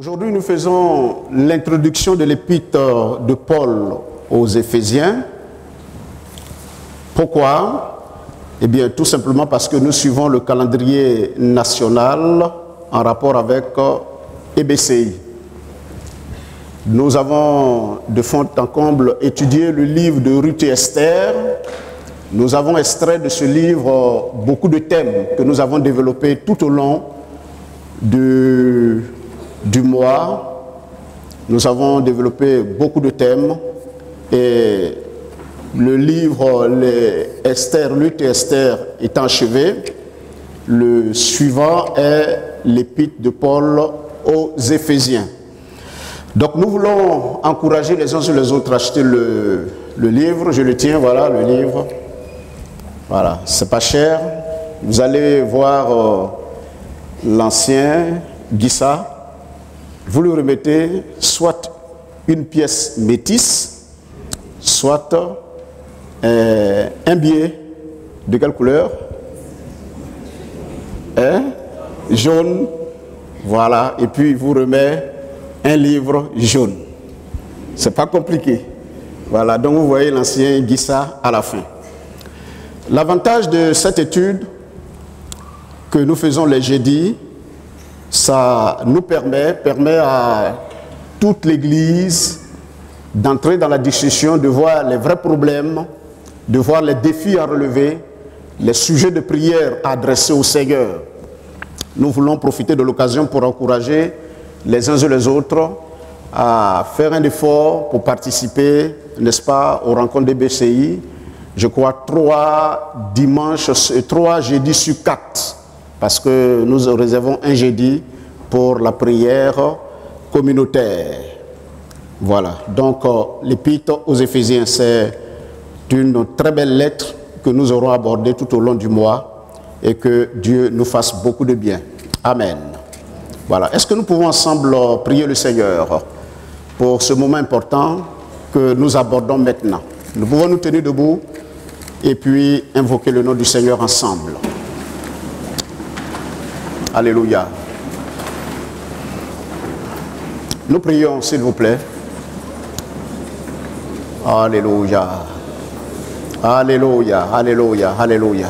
Aujourd'hui, nous faisons l'introduction de l'épître de Paul aux Éphésiens. Pourquoi? Eh bien, tout simplement parce que nous suivons le calendrier national en rapport avec EBCI. Nous avons de fond en comble étudié le livre de Ruth et Esther. Nous avons extrait de ce livre beaucoup de thèmes que nous avons développés tout au long du mois. Nous avons développé beaucoup de thèmes et le livre Ruth et Esther est achevé. Le suivant est l'épître de Paul aux Éphésiens. Donc nous voulons encourager les uns sur les autres à acheter le livre. Je le tiens, voilà le livre. Voilà, c'est pas cher. Vous allez voir l'ancien Guissa. Vous le remettez soit une pièce métisse, soit un billet. De quelle couleur? Jaune. Voilà, et puis il vous remet un livre jaune. C'est pas compliqué. Voilà, donc vous voyez l'ancien Guissa à la fin. L'avantage de cette étude que nous faisons les jeudis, ça nous permet à toute l'Église d'entrer dans la discussion, de voir les vrais problèmes, de voir les défis à relever, les sujets de prière à adresser au Seigneur. Nous voulons profiter de l'occasion pour encourager les uns et les autres à faire un effort pour participer, n'est-ce pas, aux rencontres des BCI. Je crois 3 jeudis sur 4, parce que nous réservons un jeudi pour la prière communautaire. Voilà, donc l'épître aux Éphésiens, c'est une très belle lettre que nous aurons abordée tout au long du mois et que Dieu nous fasse beaucoup de bien. Amen. Voilà, est-ce que nous pouvons ensemble prier le Seigneur pour ce moment important que nous abordons maintenant? Nous pouvons nous tenir debout et puis invoquer le nom du Seigneur ensemble. Alléluia. Nous prions, s'il vous plaît. Alléluia. Alléluia, alléluia, alléluia.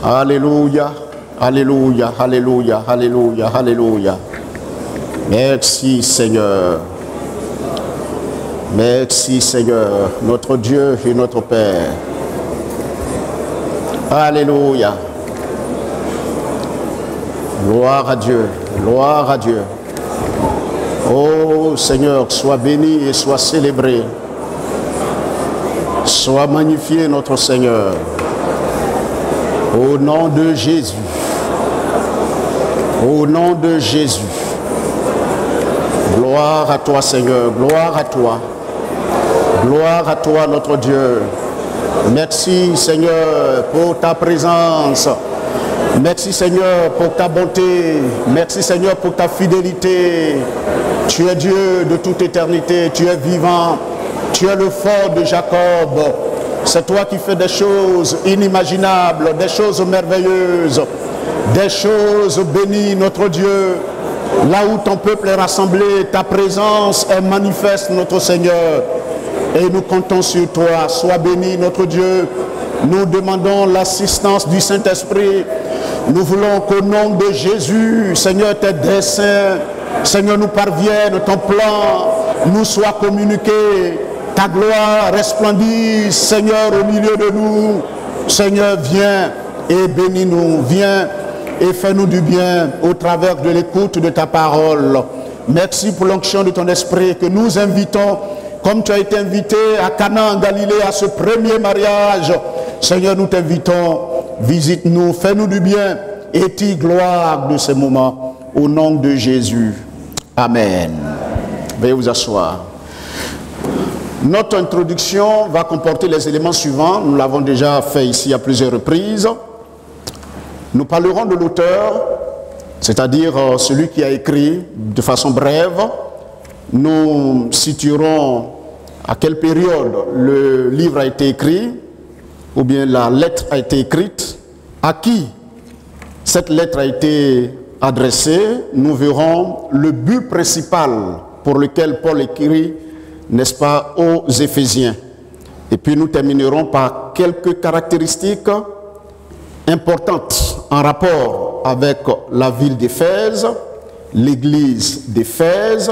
Alléluia, alléluia, alléluia, alléluia, alléluia. Merci Seigneur. Merci Seigneur, notre Dieu et notre Père. Alléluia. Gloire à Dieu, gloire à Dieu. Oh Seigneur, sois béni et sois célébré. Sois magnifié notre Seigneur. Au nom de Jésus. Au nom de Jésus. Gloire à toi Seigneur, gloire à toi. Gloire à toi notre Dieu. Merci Seigneur pour ta présence. Merci Seigneur pour ta bonté. Merci Seigneur pour ta fidélité. Tu es Dieu de toute éternité. Tu es vivant. Tu es le fort de Jacob. C'est toi qui fais des choses inimaginables, des choses merveilleuses, des choses bénies, notre Dieu. Là où ton peuple est rassemblé, ta présence est manifeste, notre Seigneur. Et nous comptons sur toi. Sois béni, notre Dieu. Nous demandons l'assistance du Saint-Esprit. Nous voulons qu'au nom de Jésus, Seigneur, tes desseins, Seigneur, nous parviennent, ton plan nous soit communiqué. Ta gloire resplendisse, Seigneur, au milieu de nous. Seigneur, viens et bénis-nous. Viens et fais-nous du bien au travers de l'écoute de ta parole. Merci pour l'onction de ton esprit que nous invitons, comme tu as été invité à Cana en Galilée, à ce premier mariage. Seigneur, nous t'invitons, visite-nous, fais-nous du bien et tire gloire de ces moments. Au nom de Jésus. Amen. Veuillez vous asseoir. Notre introduction va comporter les éléments suivants. Nous l'avons déjà fait ici à plusieurs reprises. Nous parlerons de l'auteur, c'est-à-dire celui qui a écrit de façon brève. Nous situerons à quelle période le livre a été écrit, ou bien la lettre a été écrite, à qui cette lettre a été adressé, nous verrons le but principal pour lequel Paul écrit, n'est-ce pas, aux Éphésiens. Et puis nous terminerons par quelques caractéristiques importantes en rapport avec la ville d'Éphèse, l'église d'Éphèse,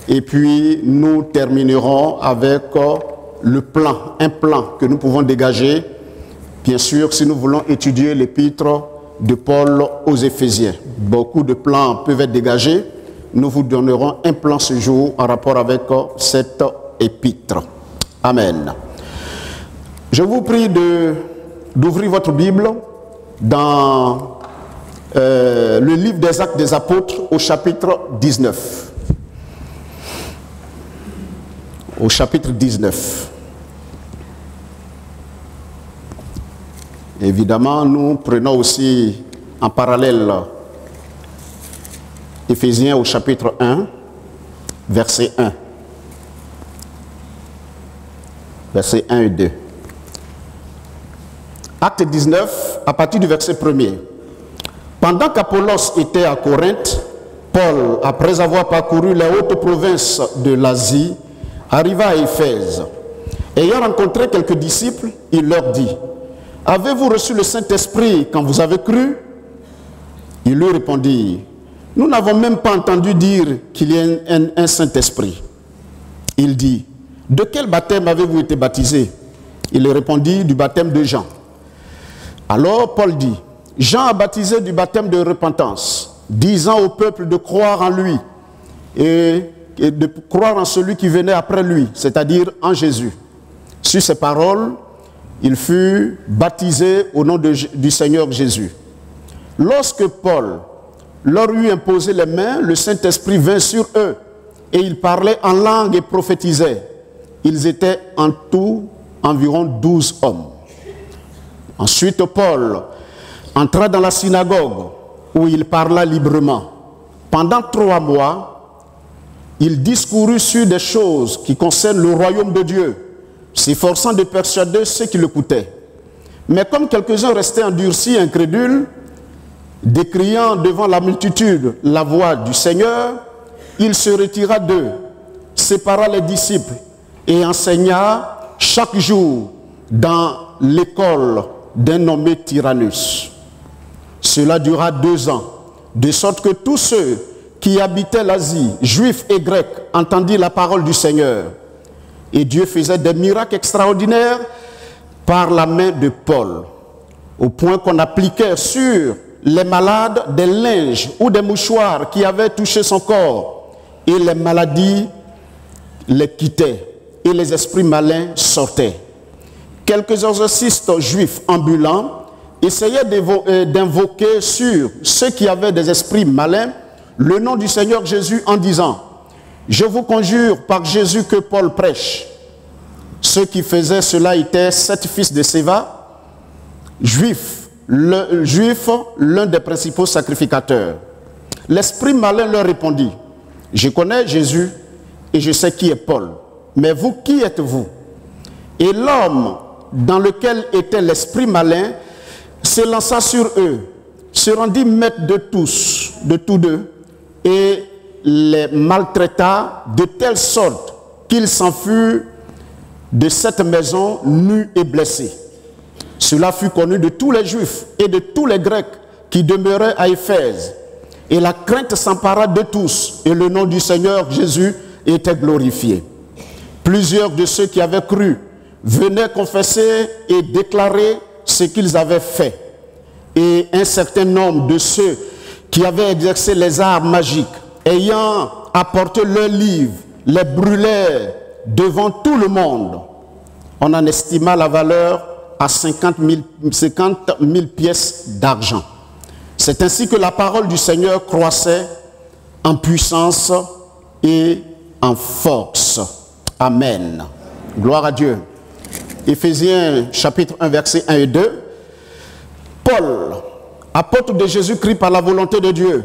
et puis nous terminerons avec le plan, un plan que nous pouvons dégager, bien sûr, si nous voulons étudier l'épître de Paul aux Éphésiens. Beaucoup de plans peuvent être dégagés. Nous vous donnerons un plan ce jour en rapport avec cette épître. Amen. Je vous prie d'ouvrir votre Bible dans le livre des Actes des Apôtres au chapitre 19. Au chapitre 19. Évidemment, nous prenons aussi en parallèle Éphésiens au chapitre 1, verset 1. Versets 1 et 2. Acte 19, à partir du verset 1er. Pendant qu'Apollos était à Corinthe, Paul, après avoir parcouru les hautes provinces de l'Asie, arriva à Éphèse. Ayant rencontré quelques disciples, il leur dit: avez-vous reçu le Saint-Esprit quand vous avez cru? Ils lui répondirent: nous n'avons même pas entendu dire qu'il y ait un Saint-Esprit. Il dit: de quel baptême avez-vous été baptisés? Il répondit: du baptême de Jean. Alors Paul dit: Jean a baptisé du baptême de repentance, disant au peuple de croire en lui et de croire en celui qui venait après lui, c'est-à-dire en Jésus. Sur ces paroles, il fut baptisé au nom du Seigneur Jésus. Lorsque Paul leur eut imposé les mains, le Saint-Esprit vint sur eux et ils parlaient en langue et prophétisaient. Ils étaient en tout environ 12 hommes. Ensuite, Paul entra dans la synagogue où il parla librement. Pendant 3 mois, il discourut sur des choses qui concernent le royaume de Dieu, s'efforçant de persuader ceux qui l'écoutaient. Mais comme quelques-uns restaient endurcis et incrédules, décriant devant la multitude la voix du Seigneur, il se retira d'eux, sépara les disciples et enseigna chaque jour dans l'école d'un nommé Tyrannus. Cela dura 2 ans, de sorte que tous ceux qui habitaient l'Asie, juifs et grecs, entendirent la parole du Seigneur. Et Dieu faisait des miracles extraordinaires par la main de Paul, au point qu'on appliquait sur les malades des linges ou des mouchoirs qui avaient touché son corps, et les maladies les quittaient, et les esprits malins sortaient. Quelques exorcistes juifs ambulants essayaient d'invoquer sur ceux qui avaient des esprits malins le nom du Seigneur Jésus en disant: je vous conjure par Jésus que Paul prêche. Ceux qui faisaient cela étaient 7 fils de Séva, juifs, l'un des principaux sacrificateurs. L'esprit malin leur répondit: je connais Jésus et je sais qui est Paul, mais vous, qui êtes-vous? Et l'homme dans lequel était l'esprit malin se lança sur eux, se rendit maître de tous deux, et les maltraita de telle sorte qu'ils s'enfuirent de cette maison nus et blessés. Cela fut connu de tous les Juifs et de tous les Grecs qui demeuraient à Éphèse. Et la crainte s'empara de tous, et le nom du Seigneur Jésus était glorifié. Plusieurs de ceux qui avaient cru venaient confesser et déclarer ce qu'ils avaient fait. Et un certain nombre de ceux qui avaient exercé les arts magiques, ayant apporté leurs livres, les brûlèrent devant tout le monde. On en estima la valeur à 50 000 pièces d'argent. C'est ainsi que la parole du Seigneur croissait en puissance et en force. Amen. Gloire à Dieu. Éphésiens chapitre 1, versets 1 et 2. Paul, apôtre de Jésus-Christ par la volonté de Dieu,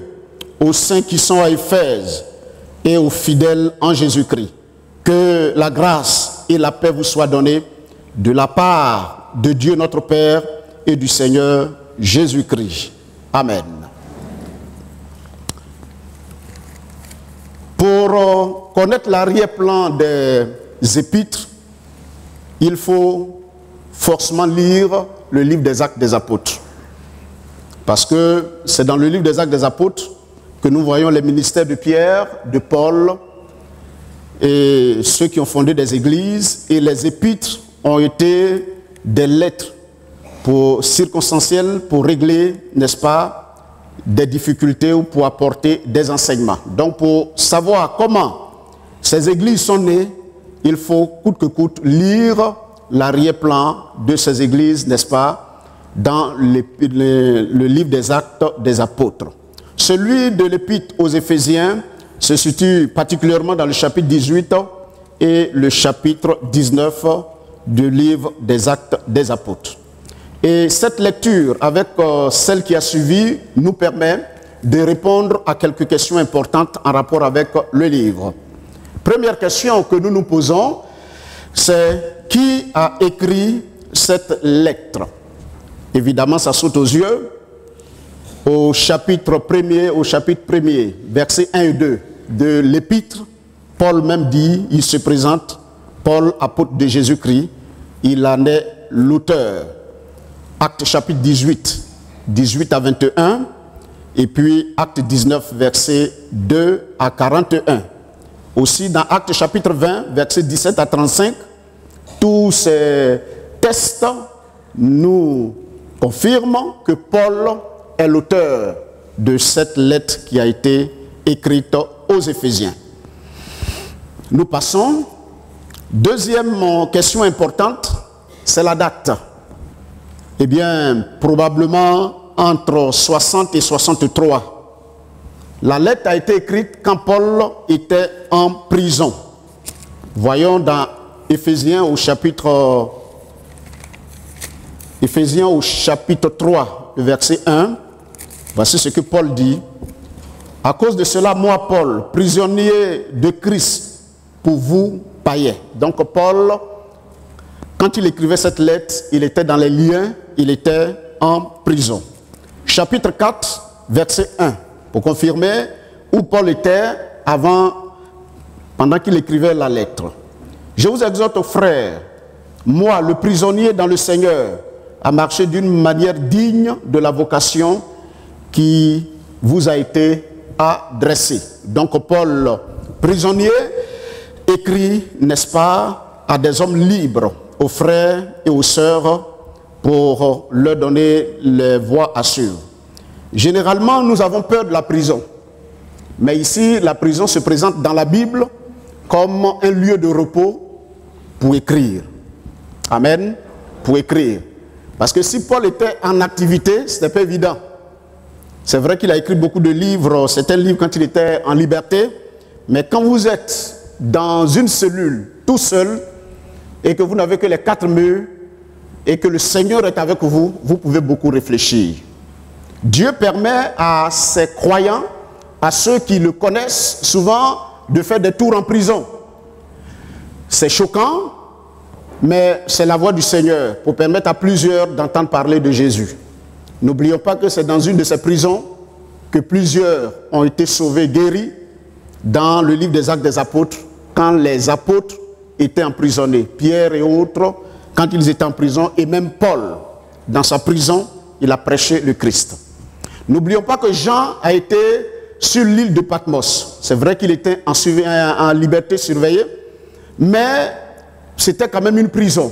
aux saints qui sont à Éphèse et aux fidèles en Jésus-Christ. Que la grâce et la paix vous soient données de la part de Dieu notre Père et du Seigneur Jésus-Christ. Amen. Pour connaître l'arrière-plan des épîtres, il faut forcément lire le livre des Actes des Apôtres. Parce que c'est dans le livre des Actes des Apôtres que nous voyons les ministères de Pierre, de Paul et ceux qui ont fondé des églises. Et les épîtres ont été des lettres circonstancielles pour régler, n'est-ce pas, des difficultés ou pour apporter des enseignements. Donc pour savoir comment ces églises sont nées, il faut coûte que coûte lire l'arrière-plan de ces églises, n'est-ce pas, dans le livre des Actes des Apôtres. Celui de l'épître aux Éphésiens se situe particulièrement dans le chapitre 18 et le chapitre 19 du livre des Actes des Apôtres. Et cette lecture, avec celle qui a suivi, nous permet de répondre à quelques questions importantes en rapport avec le livre. Première question que nous nous posons, c'est qui a écrit cette lettre? Évidemment, ça saute aux yeux. Au chapitre 1er, versets 1 et 2 de l'épître, Paul même dit, il se présente, Paul, apôtre de Jésus-Christ, il en est l'auteur. Acte chapitre 18, 18 à 21, et puis Acte 19, versets 2 à 41. Aussi dans Acte chapitre 20, versets 17 à 35, tous ces textes nous confirment que Paul est l'auteur de cette lettre qui a été écrite aux Éphésiens. Nous passons. Deuxième question importante, c'est la date. Eh bien, probablement entre 60 et 63. La lettre a été écrite quand Paul était en prison. Voyons dans Éphésiens au chapitre 3, verset 1. Voici ce que Paul dit. À cause de cela, moi, Paul, prisonnier de Christ, pour vous, païens. Donc Paul, quand il écrivait cette lettre, il était dans les liens, il était en prison. Chapitre 4, verset 1, pour confirmer où Paul était pendant qu'il écrivait la lettre. Je vous exhorte, frères, moi, le prisonnier dans le Seigneur, à marcher d'une manière digne de la vocation qui vous a été adressée. Donc Paul, prisonnier, écrit, n'est-ce pas, à des hommes libres, aux frères et aux sœurs, pour leur donner les voies à suivre. Généralement, nous avons peur de la prison. Mais ici, la prison se présente dans la Bible comme un lieu de repos pour écrire. Amen. Pour écrire. Parce que si Paul était en activité, ce n'était pas évident. C'est vrai qu'il a écrit beaucoup de livres, certains livres quand il était en liberté, mais quand vous êtes dans une cellule, tout seul, et que vous n'avez que les 4 murs, et que le Seigneur est avec vous, vous pouvez beaucoup réfléchir. Dieu permet à ses croyants, à ceux qui le connaissent, souvent de faire des tours en prison. C'est choquant, mais c'est la voix du Seigneur pour permettre à plusieurs d'entendre parler de Jésus. N'oublions pas que c'est dans une de ces prisons que plusieurs ont été sauvés, guéris, dans le livre des Actes des Apôtres, quand les apôtres étaient emprisonnés. Pierre et autres, quand ils étaient en prison, et même Paul, dans sa prison, il a prêché le Christ. N'oublions pas que Jean a été sur l'île de Patmos. C'est vrai qu'il était en liberté surveillée, mais c'était quand même une prison.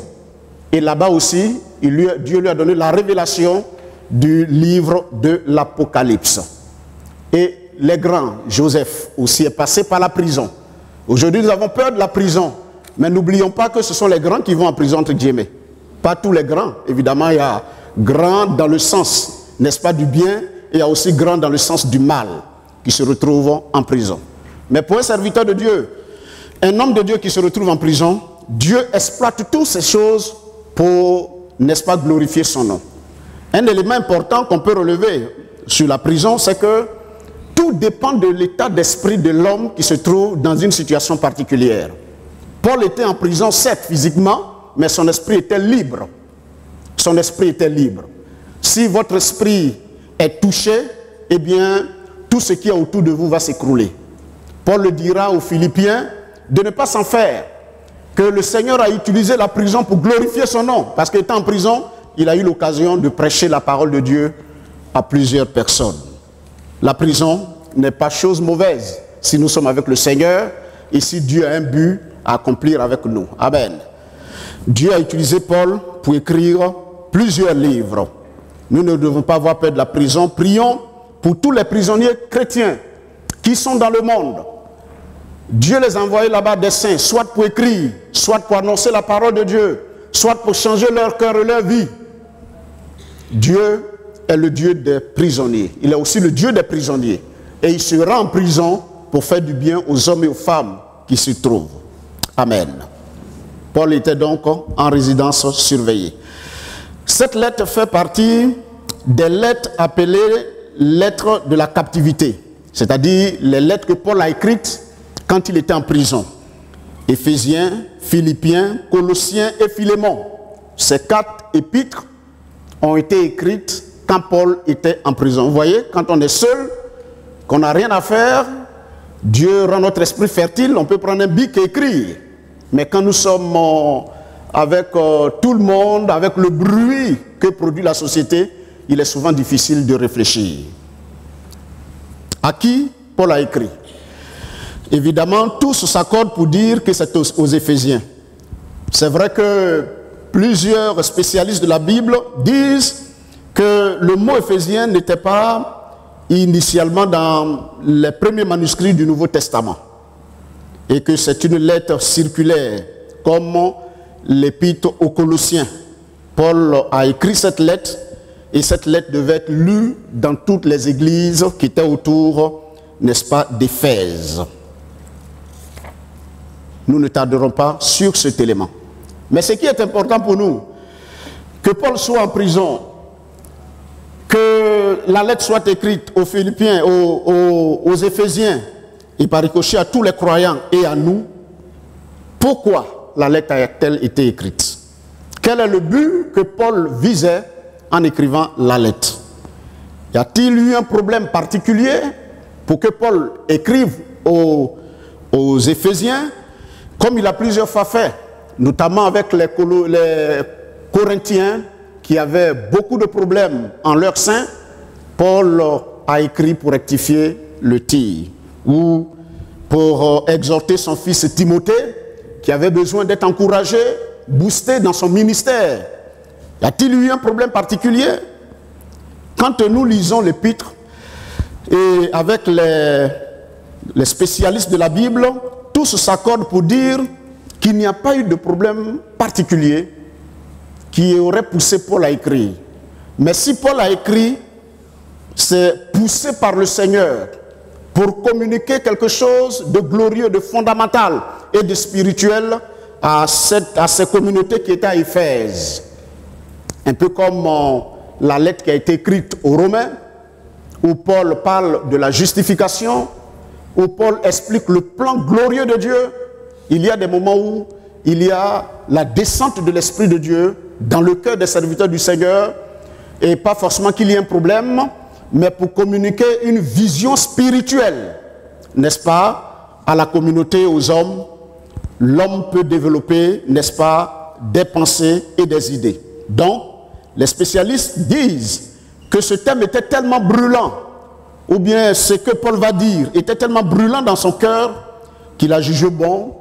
Et là-bas aussi, Dieu lui a donné la révélation du livre de l'Apocalypse. Et les grands, Joseph aussi est passé par la prison. Aujourd'hui, nous avons peur de la prison, mais n'oublions pas que ce sont les grands qui vont en prison, entre guillemets. Pas tous les grands. Évidemment, il y a grands dans le sens, n'est-ce pas, du bien, et il y a aussi grands dans le sens du mal, qui se retrouvent en prison. Mais pour un serviteur de Dieu, un homme de Dieu qui se retrouve en prison, Dieu exploite toutes ces choses pour, n'est-ce pas, glorifier son nom. Un élément important qu'on peut relever sur la prison, c'est que tout dépend de l'état d'esprit de l'homme qui se trouve dans une situation particulière. Paul était en prison, certes, physiquement, mais son esprit était libre. Son esprit était libre. Si votre esprit est touché, eh bien, tout ce qui est autour de vous va s'écrouler. Paul le dira aux Philippiens de ne pas s'en faire, que le Seigneur a utilisé la prison pour glorifier son nom, parce qu'étant en prison, il a eu l'occasion de prêcher la parole de Dieu à plusieurs personnes. La prison n'est pas chose mauvaise si nous sommes avec le Seigneur et si Dieu a un but à accomplir avec nous. Amen. Dieu a utilisé Paul pour écrire plusieurs livres. Nous ne devons pas avoir peur de la prison. Prions pour tous les prisonniers chrétiens qui sont dans le monde. Dieu les a envoyés là-bas des saints, soit pour écrire, soit pour annoncer la parole de Dieu, soit pour changer leur cœur et leur vie. Dieu est le Dieu des prisonniers. Il est aussi le Dieu des prisonniers. Et il sera en prison pour faire du bien aux hommes et aux femmes qui s'y trouvent. Amen. Paul était donc en résidence surveillée. Cette lettre fait partie des lettres appelées lettres de la captivité, c'est-à-dire les lettres que Paul a écrites quand il était en prison. Éphésiens, Philippiens, Colossiens et Philémon. Ces 4 épîtres ont été écrites quand Paul était en prison. Vous voyez, quand on est seul, qu'on n'a rien à faire, Dieu rend notre esprit fertile, on peut prendre un bic et écrire. Mais quand nous sommes avec tout le monde, avec le bruit que produit la société, il est souvent difficile de réfléchir. À qui Paul a écrit? Évidemment, tous s'accordent pour dire que c'est aux Éphésiens. C'est vrai que plusieurs spécialistes de la Bible disent que le mot Éphésien n'était pas initialement dans les premiers manuscrits du Nouveau Testament et que c'est une lettre circulaire comme l'épître aux Colossiens. Paul a écrit cette lettre et cette lettre devait être lue dans toutes les églises qui étaient autour, n'est-ce pas, d'Éphèse. Nous ne tarderons pas sur cet élément. Mais ce qui est important pour nous, que Paul soit en prison, que la lettre soit écrite aux Philippiens, aux Éphésiens, et par ricochet à tous les croyants et à nous, pourquoi la lettre a-t-elle été écrite? Quel est le but que Paul visait en écrivant la lettre? Y a-t-il eu un problème particulier pour que Paul écrive aux Éphésiens, comme il a plusieurs fois fait, notamment avec les Corinthiens, qui avaient beaucoup de problèmes en leur sein? Paul a écrit pour rectifier le tir, ou pour exhorter son fils Timothée, qui avait besoin d'être encouragé, boosté dans son ministère. Y a-t-il eu un problème particulier? Quand nous lisons l'épître, et avec les spécialistes de la Bible, tous s'accordent pour dire qu'il n'y a pas eu de problème particulier qui aurait poussé Paul à écrire. Mais si Paul a écrit, c'est poussé par le Seigneur pour communiquer quelque chose de glorieux, de fondamental et de spirituel à ces communautés qui étaient à Éphèse. Un peu comme la lettre qui a été écrite aux Romains, où Paul parle de la justification, où Paul explique le plan glorieux de Dieu. Il y a des moments où il y a la descente de l'Esprit de Dieu dans le cœur des serviteurs du Seigneur, et pas forcément qu'il y ait un problème, mais pour communiquer une vision spirituelle, n'est-ce pas, à la communauté, aux hommes. L'homme peut développer, n'est-ce pas, des pensées et des idées. Donc, les spécialistes disent que ce thème était tellement brûlant, ou bien ce que Paul va dire était tellement brûlant dans son cœur, qu'il a jugé bon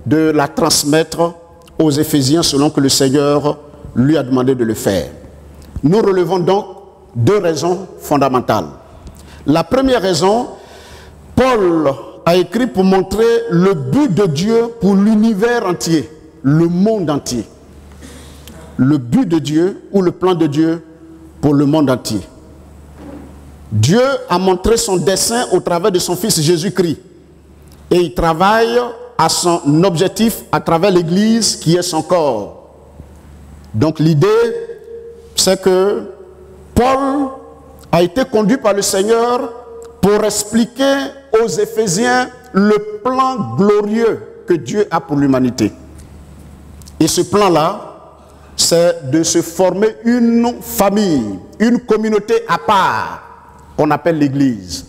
de la transmettre aux Éphésiens selon que le Seigneur lui a demandé de le faire. Nous relevons donc 2 raisons fondamentales. La première raison, Paul a écrit pour montrer le but de Dieu pour l'univers entier, le monde entier. Le but de Dieu ou le plan de Dieu pour le monde entier. Dieu a montré son dessein au travers de son Fils Jésus-Christ. Et il travaille à son objectif à travers l'Église qui est son corps. Donc l'idée, c'est que Paul a été conduit par le Seigneur pour expliquer aux Éphésiens le plan glorieux que Dieu a pour l'humanité. Et ce plan-là, c'est de se former une famille, une communauté à part, qu'on appelle l'Église.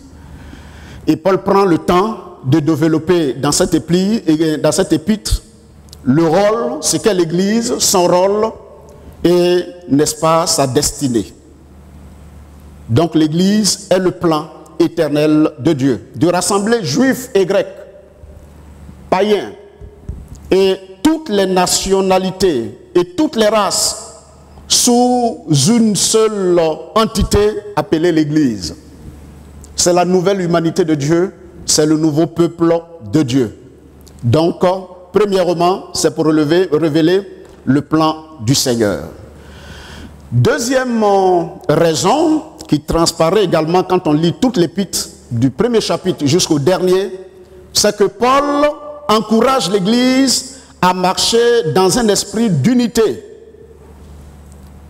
Et Paul prend le temps de développer dans cette épître le rôle, ce qu'est l'Église, son rôle et, n'est-ce pas, sa destinée. Donc l'Église est le plan éternel de Dieu, de rassembler juifs et grecs, païens et toutes les nationalités et toutes les races sous une seule entité appelée l'Église. C'est la nouvelle humanité de Dieu, c'est le nouveau peuple de Dieu. Donc, premièrement, c'est pour révéler le plan du Seigneur. Deuxième raison qui transparaît également quand on lit toute l'épître du premier chapitre jusqu'au dernier, c'est que Paul encourage l'Église à marcher dans un esprit d'unité.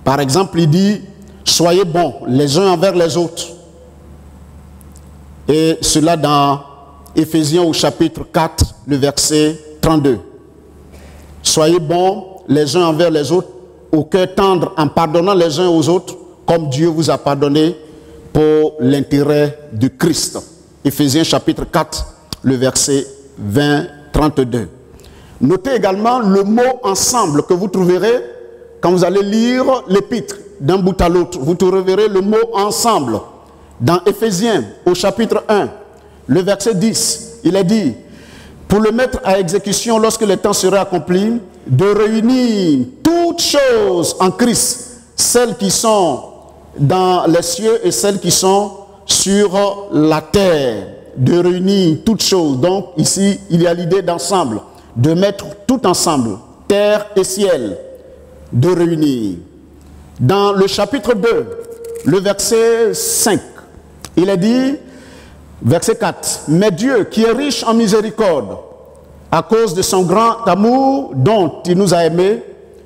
Par exemple, il dit « Soyez bons les uns envers les autres ». Et cela dans Éphésiens au chapitre 4, le verset 32. « Soyez bons les uns envers les autres, au cœur tendre en pardonnant les uns aux autres, comme Dieu vous a pardonné pour l'intérêt de Christ. » Éphésiens chapitre 4, le verset 20-32. Notez également le mot « ensemble » que vous trouverez quand vous allez lire l'épître d'un bout à l'autre. Vous trouverez le mot « ensemble ». Dans Éphésiens au chapitre 1, le verset 10, il est dit « Pour le mettre à exécution lorsque le temps sera accompli, de réunir toutes choses en Christ, celles qui sont dans les cieux et celles qui sont sur la terre. » De réunir toutes choses. Donc ici, il y a l'idée d'ensemble, de mettre tout ensemble, terre et ciel, de réunir. Dans le chapitre 2, le verset 5, il est dit, verset 4, « Mais Dieu, qui est riche en miséricorde, à cause de son grand amour dont il nous a aimés,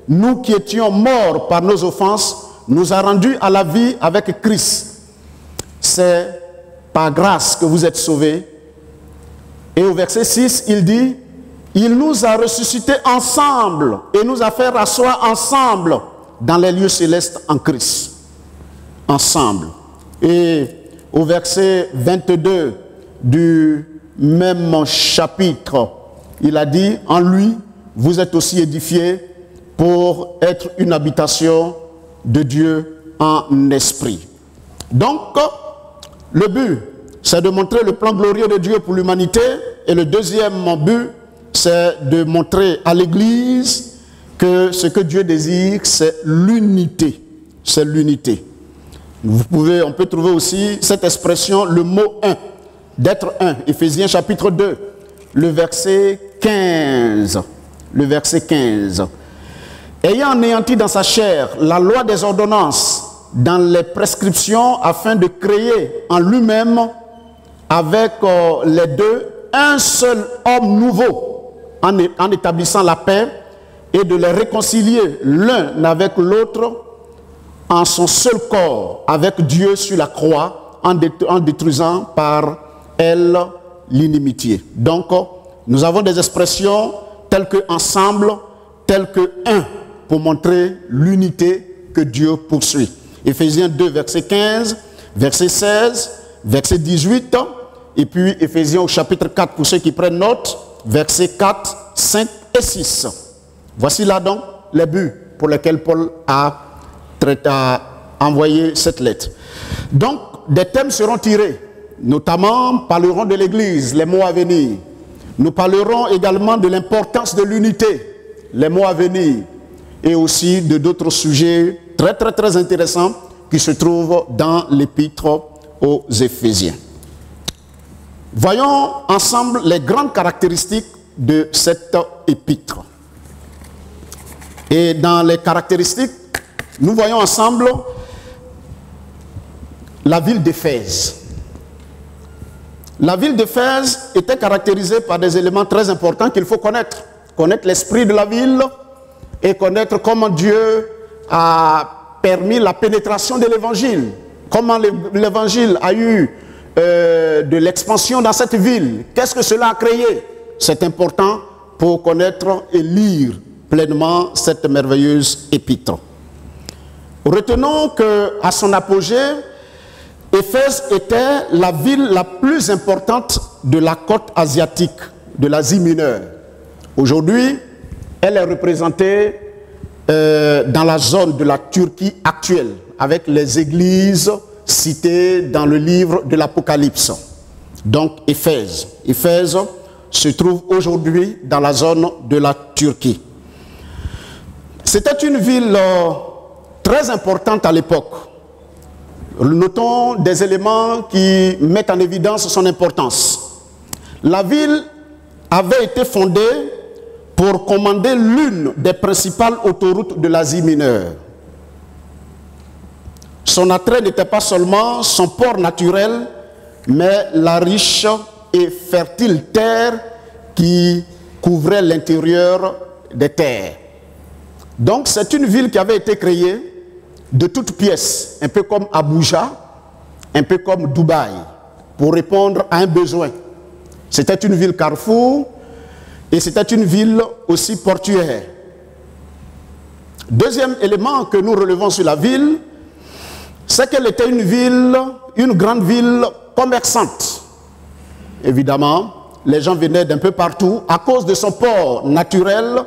nous qui étions morts par nos offenses, nous a rendus à la vie avec Christ. » C'est par grâce que vous êtes sauvés. Et au verset 6, il dit, « Il nous a ressuscités ensemble et nous a fait rasseoir ensemble dans les lieux célestes en Christ. » Ensemble. Et au verset 22 du même chapitre, il a dit, « En lui, vous êtes aussi édifiés pour être une habitation de Dieu en esprit. » Donc, le but, c'est de montrer le plan glorieux de Dieu pour l'humanité. Et le deuxième but, c'est de montrer à l'Église que ce que Dieu désire, c'est l'unité. C'est l'unité. On peut trouver aussi cette expression, le mot « un », d'être un. Éphésiens chapitre 2, le verset 15. Le verset 15. « Ayant anéanti dans sa chair la loi des ordonnances, dans les prescriptions, afin de créer en lui-même, avec les deux, un seul homme nouveau, en établissant la paix, et de les réconcilier l'un avec l'autre, en son seul corps, avec Dieu sur la croix, en détruisant par elle l'inimitié. » Donc, nous avons des expressions telles que « ensemble », telles que « un », pour montrer l'unité que Dieu poursuit. Éphésiens 2, verset 15, verset 16, verset 18, et puis Éphésiens au chapitre 4, pour ceux qui prennent note, versets 4, 5 et 6. Voici là donc les buts pour lesquels Paul a envoyé cette lettre. Donc, des thèmes seront tirés, notamment parlerons de l'Église, les mots à venir. Nous parlerons également de l'importance de l'unité, les mots à venir, et aussi de d'autres sujets très intéressants qui se trouvent dans l'épître aux Éphésiens. Voyons ensemble les grandes caractéristiques de cette épître. Et dans les caractéristiques, nous voyons ensemble la ville d'Éphèse. La ville d'Éphèse était caractérisée par des éléments très importants qu'il faut connaître. Connaître l'esprit de la ville et connaître comment Dieu a permis la pénétration de l'évangile. Comment l'évangile a eu de l'expansion dans cette ville. Qu'est-ce que cela a créé? C'est important pour connaître et lire pleinement cette merveilleuse épître. Retenons qu'à son apogée, Éphèse était la ville la plus importante de la côte asiatique, de l'Asie mineure. Aujourd'hui, elle est représentée dans la zone de la Turquie actuelle, avec les églises citées dans le livre de l'Apocalypse. Donc Éphèse. Éphèse se trouve aujourd'hui dans la zone de la Turquie. C'était une ville très importante à l'époque. Notons des éléments qui mettent en évidence son importance. La ville avait été fondée pour commander l'une des principales autoroutes de l'Asie mineure. Son attrait n'était pas seulement son port naturel, mais la riche et fertile terre qui couvrait l'intérieur des terres. Donc c'est une ville qui avait été créée de toutes pièces, un peu comme Abuja, un peu comme Dubaï, pour répondre à un besoin. C'était une ville carrefour et c'était une ville aussi portuaire. Deuxième élément que nous relevons sur la ville, c'est qu'elle était une grande ville commerçante. Évidemment, les gens venaient d'un peu partout à cause de son port naturel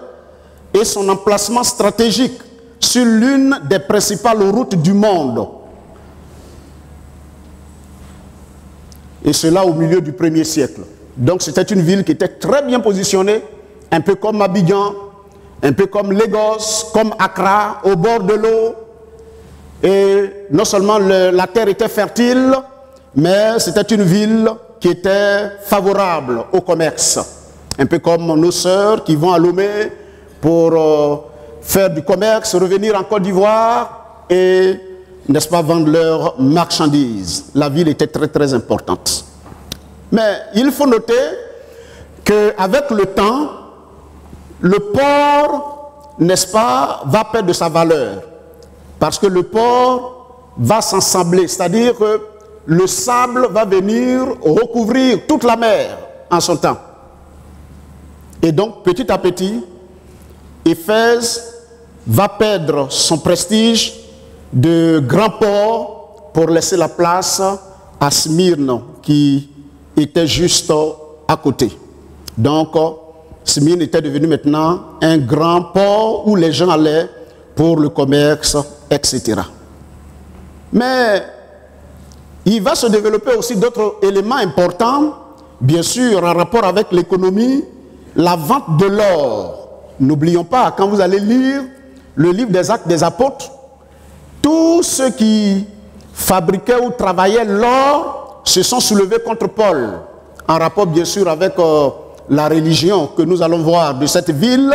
et son emplacement stratégique sur l'une des principales routes du monde. Et cela au milieu du 1er siècle. Donc c'était une ville qui était très bien positionnée, un peu comme Abidjan, un peu comme Lagos, comme Accra, au bord de l'eau. Et non seulement la terre était fertile, mais c'était une ville qui était favorable au commerce. Un peu comme nos sœurs qui vont à Lomé pour faire du commerce, revenir en Côte d'Ivoire et, n'est-ce pas, vendre leurs marchandises. La ville était très très importante. Mais il faut noter qu'avec le temps, le port, n'est-ce pas, va perdre de sa valeur. Parce que le port va s'ensabler, c'est-à-dire que le sable va venir recouvrir toute la mer en son temps. Et donc, petit à petit, Éphèse va perdre son prestige de grand port pour laisser la place à Smyrne, qui était juste à côté. Donc, Smyrne était devenu maintenant un grand port où les gens allaient pour le commerce, etc. Mais il va se développer aussi d'autres éléments importants, bien sûr, en rapport avec l'économie, la vente de l'or. N'oublions pas, quand vous allez lire le livre des Actes des Apôtres, tous ceux qui fabriquaient ou travaillaient l'or se sont soulevés contre Paul, en rapport bien sûr avec la religion que nous allons voir de cette ville,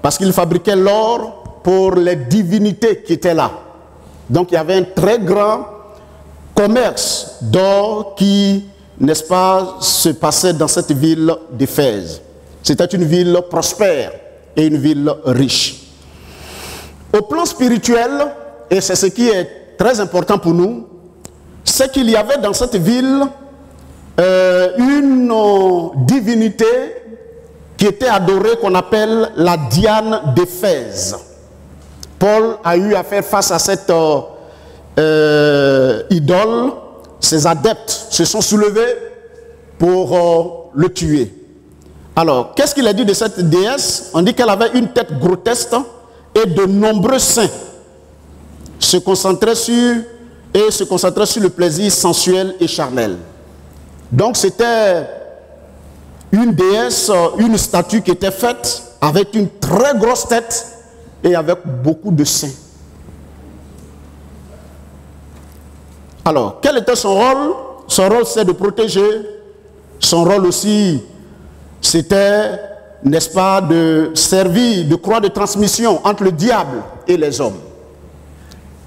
parce qu'ils fabriquaient l'or pour les divinités qui étaient là. Donc il y avait un très grand commerce d'or qui, n'est-ce pas, se passait dans cette ville d'Éphèse. C'était une ville prospère et une ville riche. Au plan spirituel, et c'est ce qui est très important pour nous, c'est qu'il y avait dans cette ville une divinité qui était adorée, qu'on appelle la Diane d'Éphèse. Paul a eu à faire face à cette idole. Ses adeptes se sont soulevés pour le tuer. Alors, qu'est-ce qu'il a dit de cette déesse? On dit qu'elle avait une tête grotesque et de nombreux seins. Se concentrait sur le plaisir sensuel et charnel. Donc c'était une déesse, une statue qui était faite avec une très grosse tête et avec beaucoup de seins. Alors, quel était son rôle? Son rôle, c'est de protéger. Son rôle aussi, c'était, n'est-ce pas, de servir de croix de transmission entre le diable et les hommes.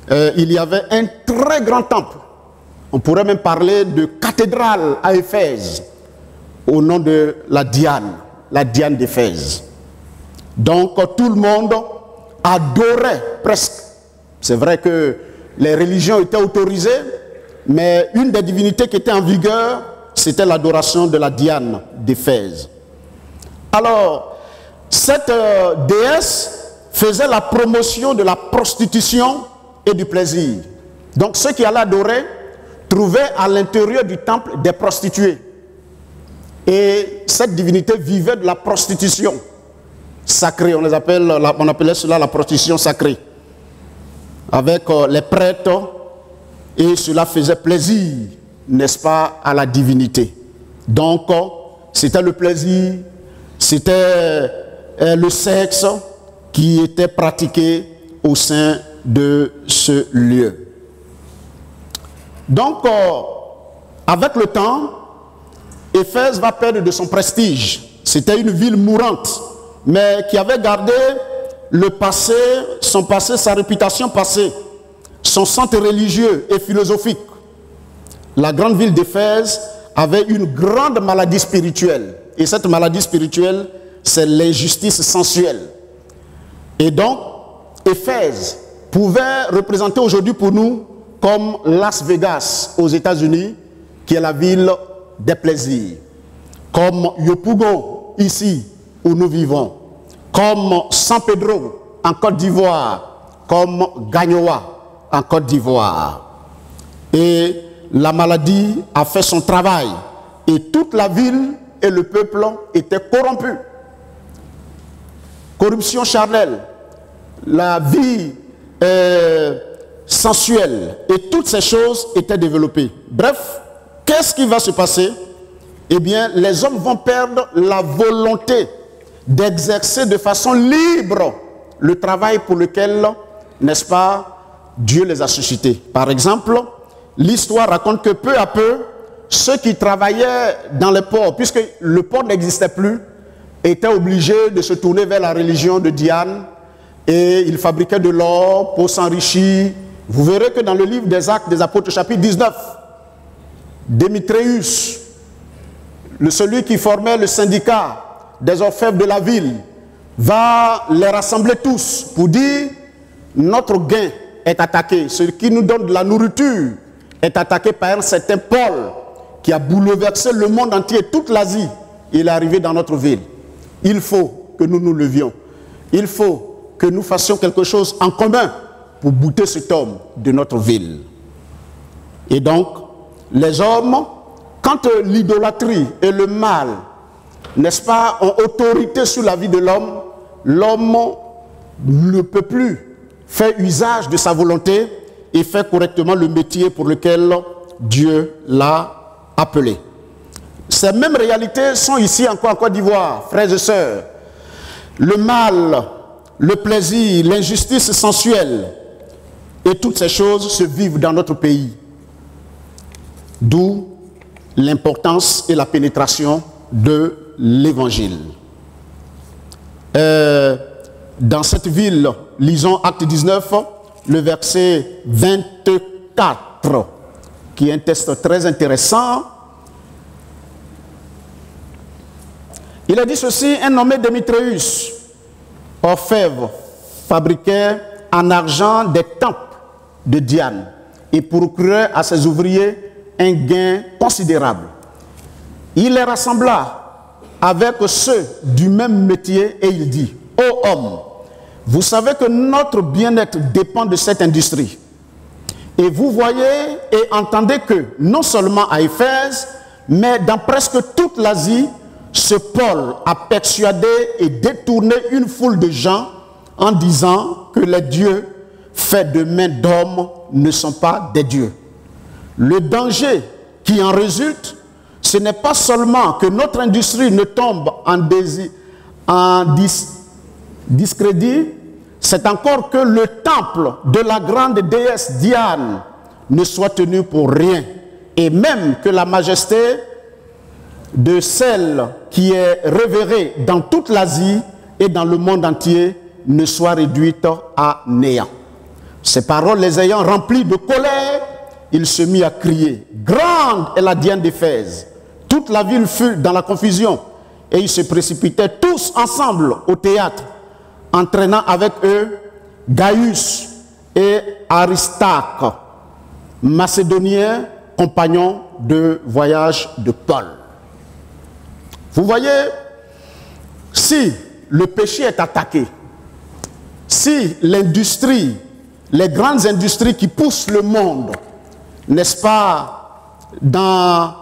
Il y avait un très grand temple. On pourrait même parler de cathédrale à Éphèse, au nom de la Diane d'Éphèse. Donc tout le monde adorait presque. C'est vrai que les religions étaient autorisées, mais une des divinités qui était en vigueur, c'était l'adoration de la Diane d'Éphèse. Alors, cette déesse faisait la promotion de la prostitution et du plaisir. Donc ceux qui allaient adorer trouvait à l'intérieur du temple des prostituées. Et cette divinité vivait de la prostitution sacrée. On appelait cela la prostitution sacrée. Avec les prêtres, et cela faisait plaisir, n'est-ce pas, à la divinité. Donc, c'était le plaisir, c'était le sexe qui était pratiqué au sein de ce lieu. Donc, avec le temps, Éphèse va perdre de son prestige. C'était une ville mourante, mais qui avait gardé le passé, son passé, sa réputation passée, son centre religieux et philosophique. La grande ville d'Éphèse avait une grande maladie spirituelle. Et cette maladie spirituelle, c'est l'injustice sensuelle. Et donc, Éphèse pouvait représenter aujourd'hui pour nous comme Las Vegas aux États-Unis, qui est la ville des plaisirs. Comme Yopougon, ici où nous vivons. Comme San Pedro, en Côte d'Ivoire. Comme Gagnoa, en Côte d'Ivoire. Et la maladie a fait son travail. Et toute la ville et le peuple étaient corrompus. Corruption charnelle, la vie sensuelle et toutes ces choses étaient développées. Bref, qu'est-ce qui va se passer? Eh bien, les hommes vont perdre la volonté d'exercer de façon libre le travail pour lequel, n'est-ce pas, Dieu les a suscités. Par exemple, l'histoire raconte que peu à peu, ceux qui travaillaient dans les ports, puisque le port n'existait plus, étaient obligés de se tourner vers la religion de Diane et ils fabriquaient de l'or pour s'enrichir. Vous verrez que dans le livre des Actes des Apôtres, chapitre 19, Démétrius, celui qui formait le syndicat des orfèvres de la ville, va les rassembler tous pour dire notre gain est attaqué. Ce qui nous donne de la nourriture est attaqué par un certain Paul qui a bouleversé le monde entier, toute l'Asie. Il est arrivé dans notre ville. Il faut que nous nous levions. Il faut que nous fassions quelque chose en commun pour bouter cet homme de notre ville. Et donc, les hommes, quand l'idolâtrie et le mal, n'est-ce pas, ont autorité sur la vie de l'homme, l'homme ne peut plus faire usage de sa volonté et faire correctement le métier pour lequel Dieu l'a appelé. Ces mêmes réalités sont ici encore en Côte d'Ivoire, frères et sœurs. Le mal, le plaisir, l'injustice sensuelle et toutes ces choses se vivent dans notre pays. D'où l'importance et la pénétration de l'évangile. Dans cette ville, lisons Acte 19, le verset 24, qui est un texte très intéressant. Il a dit ceci: un nommé Démétrius, orfèvre, fabriquait en argent des temples de Diane et procurait à ses ouvriers un gain considérable. Il les rassembla avec ceux du même métier et il dit: ô hommes, vous savez que notre bien-être dépend de cette industrie. Et vous voyez et entendez que non seulement à Éphèse, mais dans presque toute l'Asie, ce Paul a persuadé et détourné une foule de gens en disant que les dieux faits de mains d'hommes ne sont pas des dieux. Le danger qui en résulte, ce n'est pas seulement que notre industrie ne tombe en discrédit, c'est encore que le temple de la grande déesse Diane ne soit tenu pour rien, et même que la majesté de celle qui est révérée dans toute l'Asie et dans le monde entier ne soit réduite à néant. Ces paroles les ayant remplies de colère, il se mit à crier: grande est la Diane d'Éphèse. Toute la ville fut dans la confusion et ils se précipitaient tous ensemble au théâtre, entraînant avec eux Gaius et Aristarque, macédoniens, compagnons de voyage de Paul. Vous voyez, si le péché est attaqué, si l'industrie, les grandes industries qui poussent le monde n'est-ce pas, dans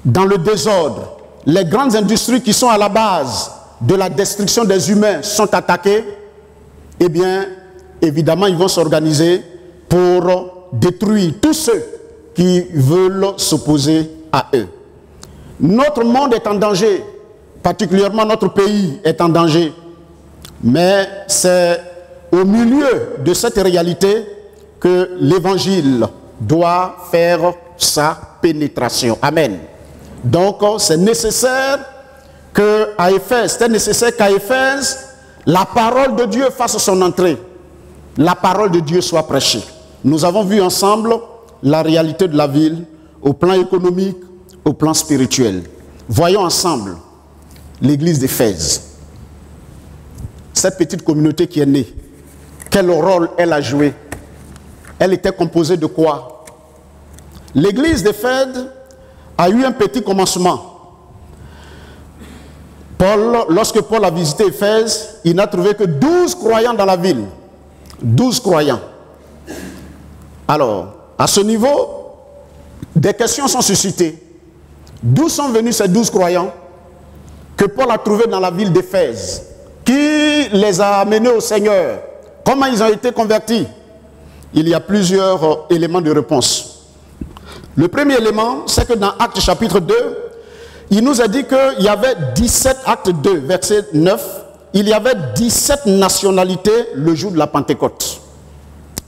le désordre, les grandes industries qui sont à la base de la destruction des humains sont attaquées, eh bien, évidemment, ils vont s'organiser pour détruire tous ceux qui veulent s'opposer à eux. Notre monde est en danger, particulièrement notre pays est en danger, mais c'est au milieu de cette réalité que l'évangile doit faire sa pénétration. Amen. Donc, c'est nécessaire qu'à Éphèse, c'était nécessaire qu'à Éphèse, la parole de Dieu fasse son entrée. La parole de Dieu soit prêchée. Nous avons vu ensemble la réalité de la ville au plan économique, au plan spirituel. Voyons ensemble l'église d'Éphèse. Cette petite communauté qui est née, quel rôle elle a joué? Elle était composée de quoi? L'église d'Éphèse a eu un petit commencement. Lorsque Paul a visité Éphèse, il n'a trouvé que 12 croyants dans la ville. 12 croyants. Alors, à ce niveau, des questions sont suscitées. D'où sont venus ces 12 croyants que Paul a trouvés dans la ville d'Éphèse? Qui les a amenés au Seigneur? Comment ils ont été convertis? Il y a plusieurs éléments de réponse. Le premier élément, c'est que dans Actes chapitre 2, il nous a dit qu'il y avait 17, Acte 2, verset 9, il y avait 17 nationalités le jour de la Pentecôte.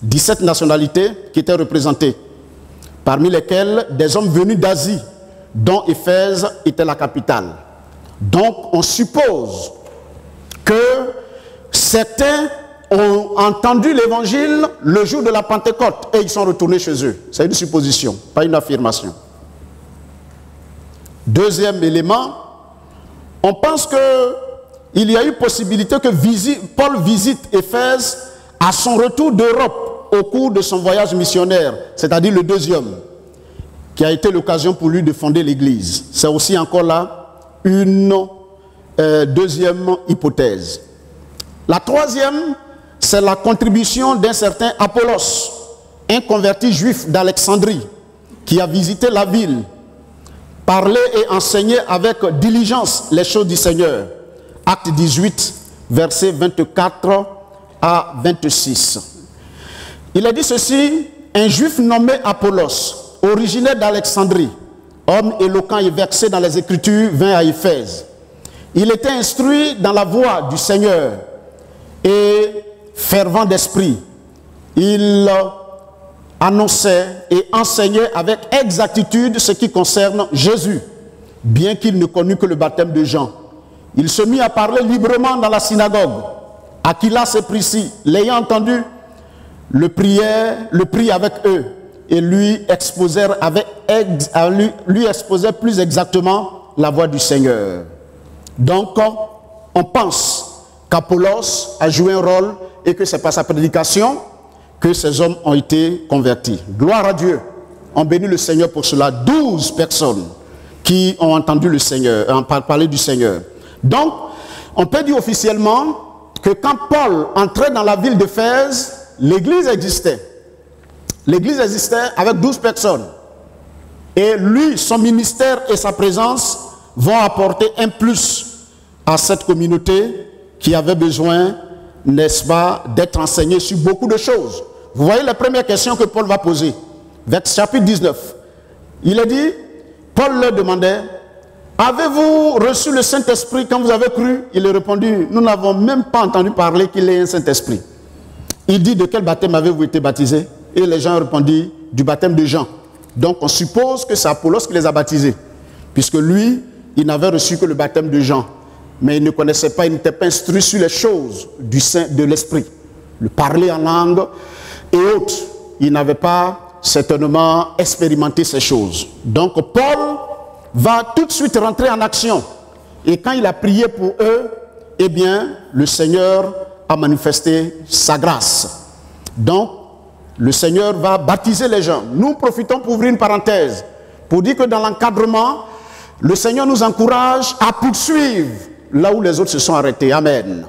17 nationalités qui étaient représentées, parmi lesquelles des hommes venus d'Asie, dont Éphèse était la capitale. Donc on suppose que certains ont entendu l'évangile le jour de la Pentecôte et ils sont retournés chez eux. C'est une supposition, pas une affirmation. Deuxième élément, on pense qu'il y a eu possibilité que Paul visite Éphèse à son retour d'Europe au cours de son voyage missionnaire, c'est-à-dire le deuxième, qui a été l'occasion pour lui de fonder l'église. C'est aussi encore là une deuxième hypothèse. La troisième, c'est la contribution d'un certain Apollos, un converti juif d'Alexandrie, qui a visité la ville, parlé et enseigné avec diligence les choses du Seigneur. Acte 18, versets 24 à 26. Il a dit ceci: un juif nommé Apollos, originaire d'Alexandrie, homme éloquent et versé dans les Écritures, vint à Éphèse. Il était instruit dans la voie du Seigneur et fervent d'esprit. Il annonçait et enseignait avec exactitude ce qui concerne Jésus, bien qu'il ne connût que le baptême de Jean. Il se mit à parler librement dans la synagogue. Aquilas et Priscille, l'ayant entendu, le prit avec eux et lui exposèrent plus exactement la voie du Seigneur. Donc, on pense qu'Apollos a joué un rôle et que c'est par sa prédication que ces hommes ont été convertis. Gloire à Dieu. On bénit le Seigneur pour cela. 12 personnes qui ont entendu le Seigneur, parler du Seigneur. Donc, on peut dire officiellement que quand Paul entrait dans la ville d'Éphèse, l'église existait. L'église existait avec 12 personnes. Et lui, son ministère et sa présence vont apporter un plus à cette communauté qui avait besoin, n'est-ce pas, d'être enseignée sur beaucoup de choses. Vous voyez les premières questions que Paul va poser. Verset chapitre 19. Il a dit, Paul leur demandait, avez-vous reçu le Saint-Esprit quand vous avez cru? Il a répondu, nous n'avons même pas entendu parler qu'il ait un Saint-Esprit. Il dit, de quel baptême avez-vous été baptisé? Et les gens ont répondu, du baptême de Jean. Donc on suppose que c'est Apollos qui les a baptisés, puisque lui, il n'avait reçu que le baptême de Jean. Mais il ne connaissait pas, il n'était pas instruit sur les choses du Saint, de l'Esprit. Le parler en langue et autres. Il n'avait pas certainement expérimenté ces choses. Donc Paul va tout de suite rentrer en action. Et quand il a prié pour eux, eh bien, le Seigneur a manifesté sa grâce. Donc, le Seigneur va baptiser les gens. Nous profitons pour ouvrir une parenthèse, pour dire que dans l'encadrement, le Seigneur nous encourage à poursuivre là où les autres se sont arrêtés. Amen.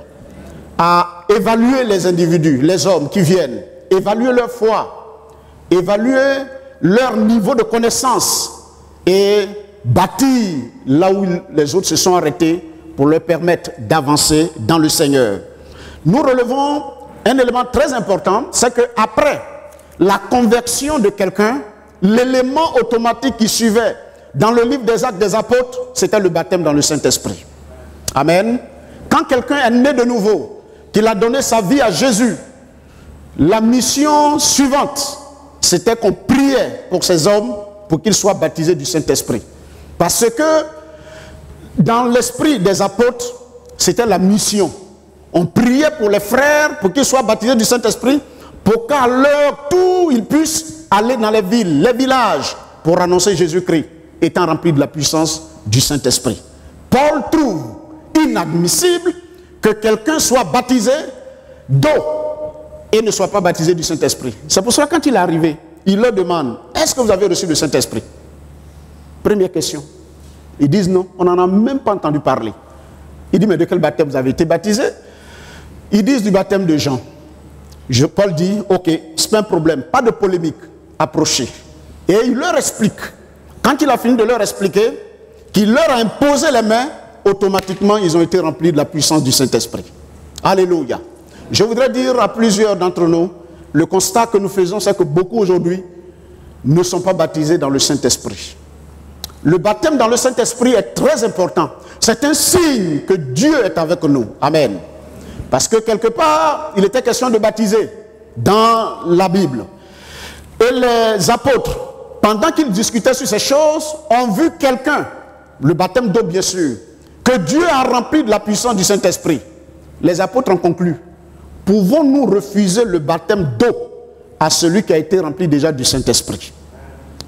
À évaluer les individus, les hommes qui viennent, évaluer leur foi, évaluer leur niveau de connaissance et bâtir là où les autres se sont arrêtés pour leur permettre d'avancer dans le Seigneur. Nous relevons un élément très important, c'est qu'après la conversion de quelqu'un, l'élément automatique qui suivait dans le livre des Actes des Apôtres, c'était le baptême dans le Saint-Esprit. Amen. Quand quelqu'un est né de nouveau, qu'il a donné sa vie à Jésus, la mission suivante, c'était qu'on priait pour ces hommes pour qu'ils soient baptisés du Saint-Esprit. Parce que dans l'esprit des apôtres, c'était la mission. On priait pour les frères pour qu'ils soient baptisés du Saint-Esprit, pour qu'à leur tour, ils puissent aller dans les villes, les villages, pour annoncer Jésus-Christ, étant remplis de la puissance du Saint-Esprit. Paul trouve inadmissible que quelqu'un soit baptisé d'eau et ne soit pas baptisé du Saint-Esprit. C'est pour cela que quand il est arrivé, il leur demande, est-ce que vous avez reçu le Saint-Esprit? Première question. Ils disent non, on n'en a même pas entendu parler. Il dit, mais de quel baptême vous avez été baptisé? Ils disent du baptême de Jean. Paul dit, ok, c'est pas un problème, pas de polémique, approchez. Et il leur explique. Quand il a fini de leur expliquer, qu'il leur a imposé les mains, automatiquement ils ont été remplis de la puissance du Saint-Esprit. Alléluia. Je voudrais dire à plusieurs d'entre nous, le constat que nous faisons, c'est que beaucoup aujourd'hui ne sont pas baptisés dans le Saint-Esprit. Le baptême dans le Saint-Esprit est très important. C'est un signe que Dieu est avec nous. Amen. Parce que quelque part, il était question de baptiser dans la Bible. Et les apôtres, pendant qu'ils discutaient sur ces choses, ont vu quelqu'un, le baptême d'eau bien sûr, que Dieu a rempli de la puissance du Saint-Esprit. Les apôtres ont conclu, pouvons-nous refuser le baptême d'eau à celui qui a été rempli déjà du Saint-Esprit?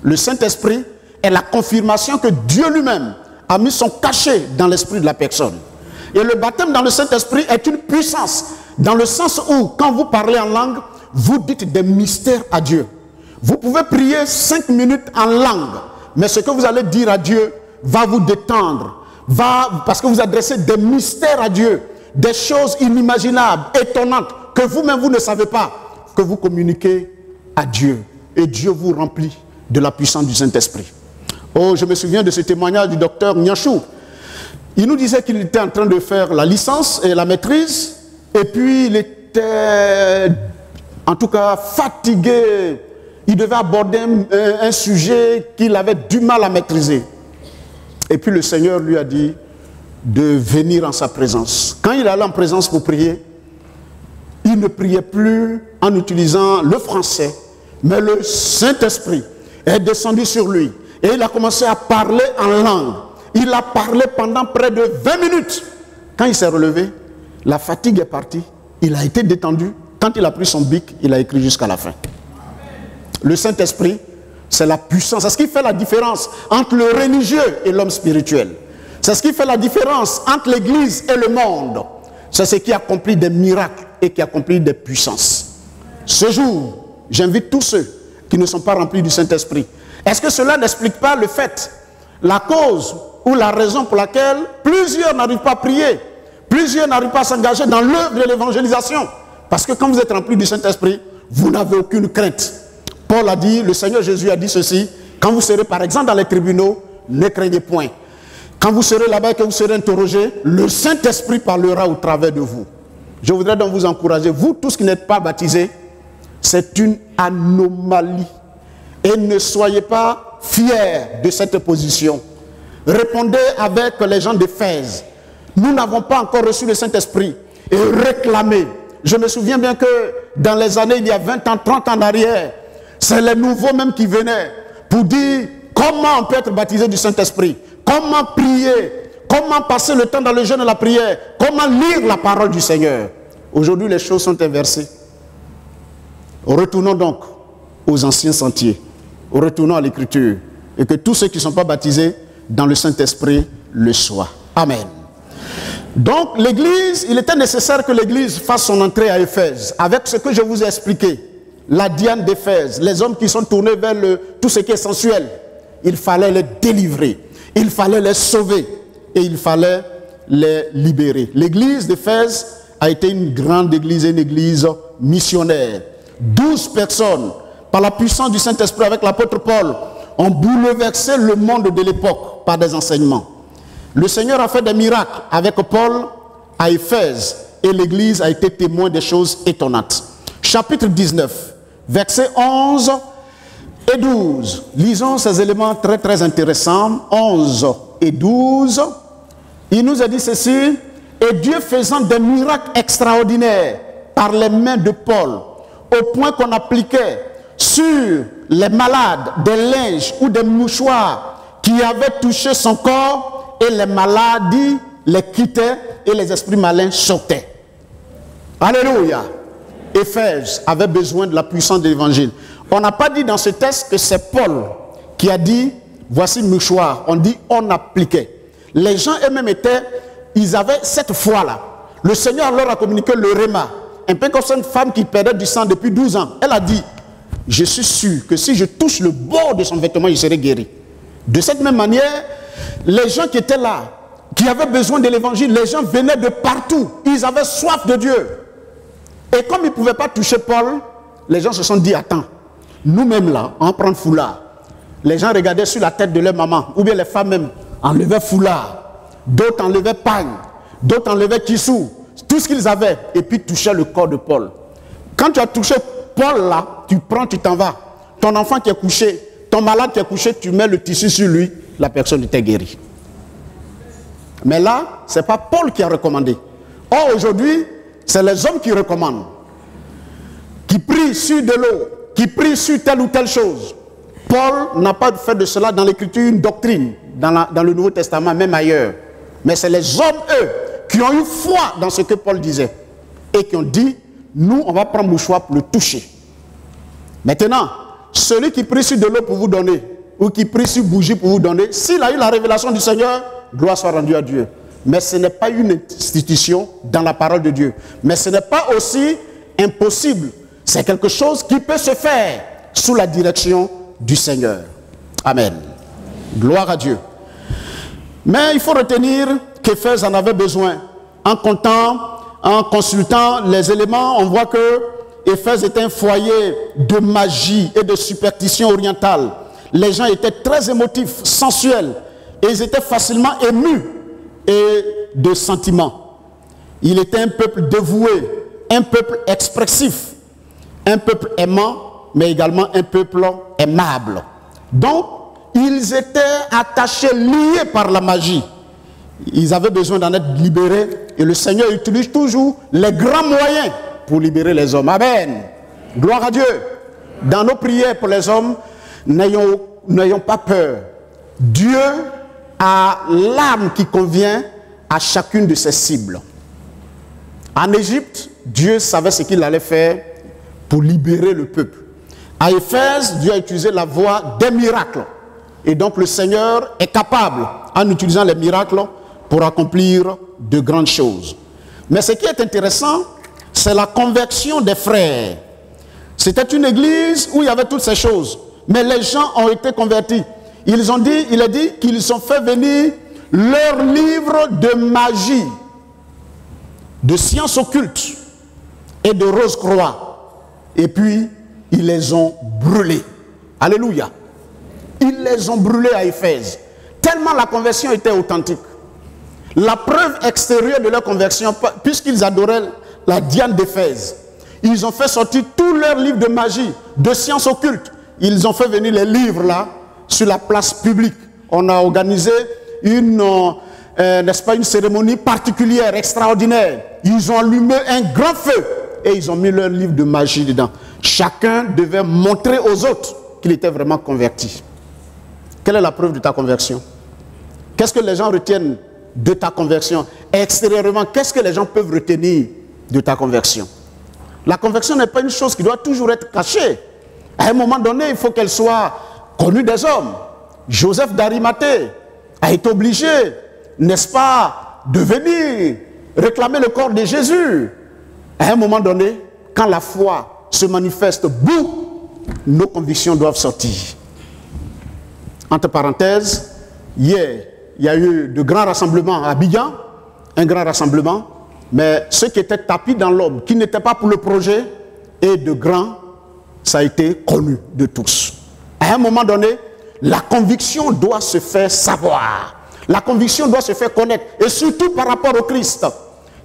Le Saint-Esprit est la confirmation que Dieu lui-même a mis son cachet dans l'esprit de la personne. Et le baptême dans le Saint-Esprit est une puissance, dans le sens où, quand vous parlez en langue, vous dites des mystères à Dieu. Vous pouvez prier 5 minutes en langue, mais ce que vous allez dire à Dieu va vous détendre, parce que vous adressez des mystères à Dieu, des choses inimaginables, étonnantes, que vous-même vous ne savez pas, que vous communiquez à Dieu. Et Dieu vous remplit de la puissance du Saint-Esprit. Oh, je me souviens de ce témoignage du docteur Nyachou. Il nous disait qu'il était en train de faire la licence et la maîtrise, et puis il était, en tout cas, fatigué. Il devait aborder un sujet qu'il avait du mal à maîtriser. Et puis le Seigneur lui a dit de venir en sa présence. Quand il allait en présence pour prier, il ne priait plus en utilisant le français, mais le Saint-Esprit est descendu sur lui. Et il a commencé à parler en langue. Il a parlé pendant près de 20 minutes. Quand il s'est relevé, la fatigue est partie. Il a été détendu. Quand il a pris son bic, il a écrit jusqu'à la fin. Le Saint-Esprit, c'est la puissance. C'est ce qui fait la différence entre le religieux et l'homme spirituel. C'est ce qui fait la différence entre l'Église et le monde. C'est ce qui accomplit des miracles et qui accomplit des puissances. Ce jour, j'invite tous ceux qui ne sont pas remplis du Saint-Esprit. Est-ce que cela n'explique pas le fait, la cause ou la raison pour laquelle plusieurs n'arrivent pas à prier, plusieurs n'arrivent pas à s'engager dans l'œuvre de l'évangélisation? Parce que quand vous êtes remplis du Saint-Esprit, vous n'avez aucune crainte. Paul a dit, le Seigneur Jésus a dit ceci, quand vous serez par exemple dans les tribunaux, ne craignez point. Quand vous serez là-bas et que vous serez interrogé, le Saint-Esprit parlera au travers de vous. Je voudrais donc vous encourager, vous tous qui n'êtes pas baptisés, c'est une anomalie. Et ne soyez pas fiers de cette position. Répondez avec les gens d'Éphèse. Nous n'avons pas encore reçu le Saint-Esprit. Et réclamez. Je me souviens bien que dans les années, il y a 20 ans, 30 ans en arrière, c'est les nouveaux même qui venaient pour dire comment on peut être baptisé du Saint-Esprit, comment prier, comment passer le temps dans le jeûne et la prière, comment lire la parole du Seigneur. Aujourd'hui, les choses sont inversées. Retournons donc aux anciens sentiers. Retournons à l'Écriture. Et que tous ceux qui ne sont pas baptisés dans le Saint-Esprit le soient. Amen. Donc, l'Église, il était nécessaire que l'Église fasse son entrée à Éphèse, avec ce que je vous ai expliqué. La Diane d'Éphèse, les hommes qui sont tournés vers tout ce qui est sensuel. Il fallait les délivrer, il fallait les sauver et il fallait les libérer. L'église d'Éphèse a été une grande église, une église missionnaire. 12 personnes par la puissance du Saint-Esprit avec l'apôtre Paul, ont bouleversé le monde de l'époque par des enseignements. Le Seigneur a fait des miracles avec Paul à Éphèse et l'Église a été témoin des choses étonnantes. Chapitre 19, versets 11 et 12. Lisons ces éléments très très intéressants. 11 et 12. Il nous a dit ceci: et Dieu faisant des miracles extraordinaires par les mains de Paul, au point qu'on appliquait sur les malades des linges ou des mouchoirs qui avaient touché son corps, et les maladies les quittaient et les esprits malins sortaient. Alléluia. Éphèse avait besoin de la puissance de l'évangile. On n'a pas dit dans ce texte que c'est Paul qui a dit voici le mouchoir. On dit on appliquait. Les gens eux-mêmes ils avaient cette foi-là. Le Seigneur leur a communiqué le réma. Un peu comme une femme qui perdait du sang depuis 12 ans. Elle a dit, je suis sûr que si je touche le bord de son vêtement, je serai guéri. De cette même manière, les gens qui étaient là, qui avaient besoin de l'évangile, les gens venaient de partout. Ils avaient soif de Dieu. Et comme ils ne pouvaient pas toucher Paul, les gens se sont dit, attends, nous-mêmes là, on prend foulard. Les gens regardaient sur la tête de leur maman, ou bien les femmes même enlevaient foulard. D'autres enlevaient pagne, d'autres enlevaient tissou, tout ce qu'ils avaient, et puis touchaient le corps de Paul. Quand tu as touché Paul là, tu prends, tu t'en vas. Ton enfant qui est couché, ton malade qui est couché, tu mets le tissu sur lui, la personne était guérie. Mais là, ce n'est pas Paul qui a recommandé. Or, aujourd'hui, c'est les hommes qui recommandent, qui prient sur de l'eau, qui prient sur telle ou telle chose. Paul n'a pas fait de cela dans l'Écriture une doctrine, dans le Nouveau Testament, même ailleurs. Mais c'est les hommes, eux, qui ont eu foi dans ce que Paul disait et qui ont dit, nous, on va prendre mouchoir pour le toucher. Maintenant, celui qui prie sur de l'eau pour vous donner, ou qui prie sur bougie pour vous donner, s'il a eu la révélation du Seigneur, gloire soit rendue à Dieu. Mais ce n'est pas une institution dans la parole de Dieu. Mais ce n'est pas aussi impossible. C'est quelque chose qui peut se faire sous la direction du Seigneur. Amen. Gloire à Dieu. Mais il faut retenir qu'Éphèse en avait besoin. En comptant, en consultant les éléments, on voit que Éphèse était un foyer de magie et de superstition orientale. Les gens étaient très émotifs, sensuels, et ils étaient facilement émus et de sentiments. Il était un peuple dévoué, un peuple expressif, un peuple aimant, mais également un peuple aimable. Donc, ils étaient attachés, liés par la magie. Ils avaient besoin d'en être libérés et le Seigneur utilise toujours les grands moyens pour libérer les hommes. Amen. Gloire à Dieu. Dans nos prières pour les hommes, n'ayons pas peur. Dieu a l'arme qui convient à chacune de ses cibles. En Égypte, Dieu savait ce qu'il allait faire pour libérer le peuple. À Éphèse, Dieu a utilisé la voie des miracles. Et donc le Seigneur est capable, en utilisant les miracles, pour accomplir de grandes choses. Mais ce qui est intéressant, c'est la conversion des frères. C'était une église où il y avait toutes ces choses. Mais les gens ont été convertis. Il a dit qu'ils ont fait venir leurs livres de magie, de sciences occultes et de rose-croix. Et puis, ils les ont brûlés. Alléluia. Ils les ont brûlés à Éphèse. Tellement la conversion était authentique. La preuve extérieure de leur conversion, puisqu'ils adoraient la Diane d'Éphèse, ils ont fait sortir tous leurs livres de magie, de sciences occultes. Ils ont fait venir les livres là, sur la place publique. On a organisé n'est-ce pas, une cérémonie particulière, extraordinaire. Ils ont allumé un grand feu et ils ont mis leurs livres de magie dedans. Chacun devait montrer aux autres qu'il était vraiment converti. Quelle est la preuve de ta conversion? Qu'est-ce que les gens retiennent de ta conversion? Extérieurement, qu'est-ce que les gens peuvent retenir de ta conversion? La conversion n'est pas une chose qui doit toujours être cachée. À un moment donné, il faut qu'elle soit connue des hommes. Joseph d'Arimathée a été obligé, n'est-ce pas, de venir réclamer le corps de Jésus. À un moment donné, quand la foi se manifeste, boum, nos convictions doivent sortir. Entre parenthèses, hier, il y a eu de grands rassemblements à Abidjan, un grand rassemblement, mais ceux qui étaient tapis dans l'homme, qui n'étaient pas pour le projet, et de grands ça a été connu de tous. À un moment donné, la conviction doit se faire savoir. La conviction doit se faire connaître. Et surtout par rapport au Christ.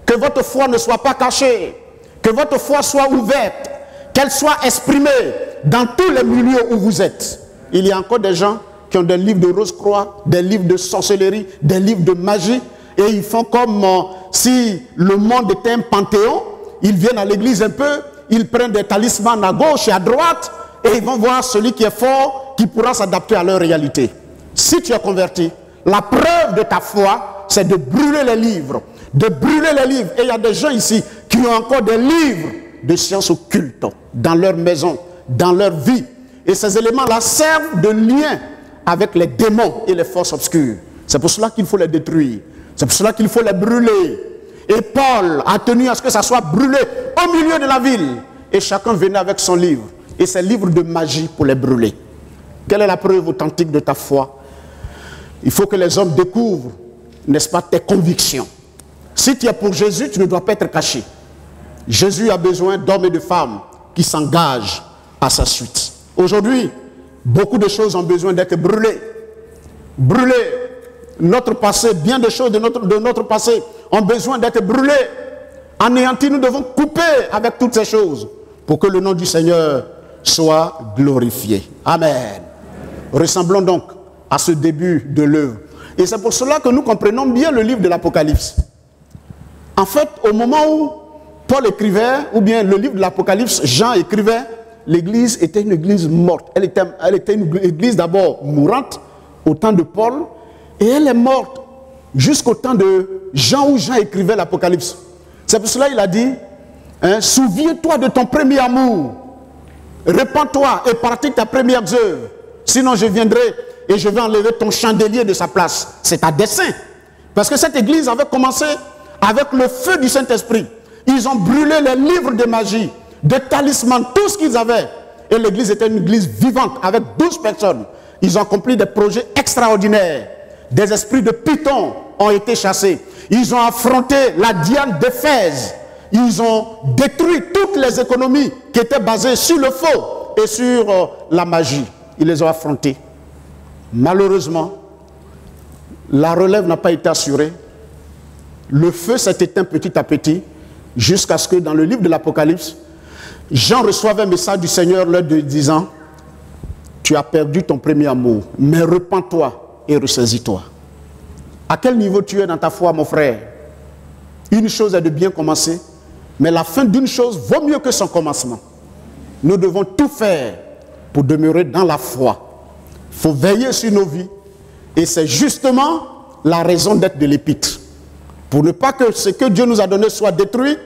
Que votre foi ne soit pas cachée. Que votre foi soit ouverte. Qu'elle soit exprimée dans tous les milieux où vous êtes. Il y a encore des gens qui ont des livres de Rose-Croix, des livres de sorcellerie, des livres de magie. Et ils font comme si le monde était un panthéon. Ils viennent à l'église un peu, ils prennent des talismans à gauche et à droite. Et ils vont voir celui qui est fort, qui pourra s'adapter à leur réalité. Si tu es converti, la preuve de ta foi, c'est de brûler les livres. De brûler les livres. Et il y a des gens ici qui ont encore des livres de sciences occultes dans leur maison, dans leur vie. Et ces éléments-là servent de lien avec les démons et les forces obscures. C'est pour cela qu'il faut les détruire. C'est pour cela qu'il faut les brûler. Et Paul a tenu à ce que ça soit brûlé au milieu de la ville. Et chacun venait avec son livre. Et ses livres de magie pour les brûler. Quelle est la preuve authentique de ta foi? Il faut que les hommes découvrent, n'est-ce pas, tes convictions. Si tu es pour Jésus, tu ne dois pas être caché. Jésus a besoin d'hommes et de femmes qui s'engagent à sa suite. Aujourd'hui, beaucoup de choses ont besoin d'être brûlées. Brûlées. Notre passé, bien de choses de notre passé ont besoin d'être brûlées. Anéanties, nous devons couper avec toutes ces choses pour que le nom du Seigneur soit glorifié. Amen. Ressemblons donc à ce début de l'œuvre. Et c'est pour cela que nous comprenons bien le livre de l'Apocalypse. En fait, au moment où Paul écrivait, ou bien le livre de l'Apocalypse, Jean écrivait, l'église était une église morte. Elle était une église d'abord mourante au temps de Paul, et elle est morte jusqu'au temps de Jean, où Jean écrivait l'Apocalypse. C'est pour cela qu'il a dit, hein, souviens-toi de ton premier amour, répands-toi et pratique ta première œuvre, sinon je viendrai et je vais enlever ton chandelier de sa place. C'est à dessein. Parce que cette église avait commencé avec le feu du Saint-Esprit. Ils ont brûlé les livres de magie, de talismans, tout ce qu'ils avaient. Et l'église était une église vivante avec 12 personnes. Ils ont accompli des projets extraordinaires. Des esprits de Python ont été chassés. Ils ont affronté la Diane d'Éphèse. Ils ont détruit toutes les économies qui étaient basées sur le faux et sur la magie. Ils les ont affrontés. Malheureusement, la relève n'a pas été assurée. Le feu s'est éteint petit à petit jusqu'à ce que dans le livre de l'Apocalypse, Jean reçoive un message du Seigneur leur disant « Tu as perdu ton premier amour, mais repens-toi et ressaisis-toi. » À quel niveau tu es dans ta foi, mon frère? Une chose est de bien commencer, mais la fin d'une chose vaut mieux que son commencement. Nous devons tout faire pour demeurer dans la foi. Il faut veiller sur nos vies. Et c'est justement la raison d'être de l'épître. Pour ne pas que ce que Dieu nous a donné soit détruit,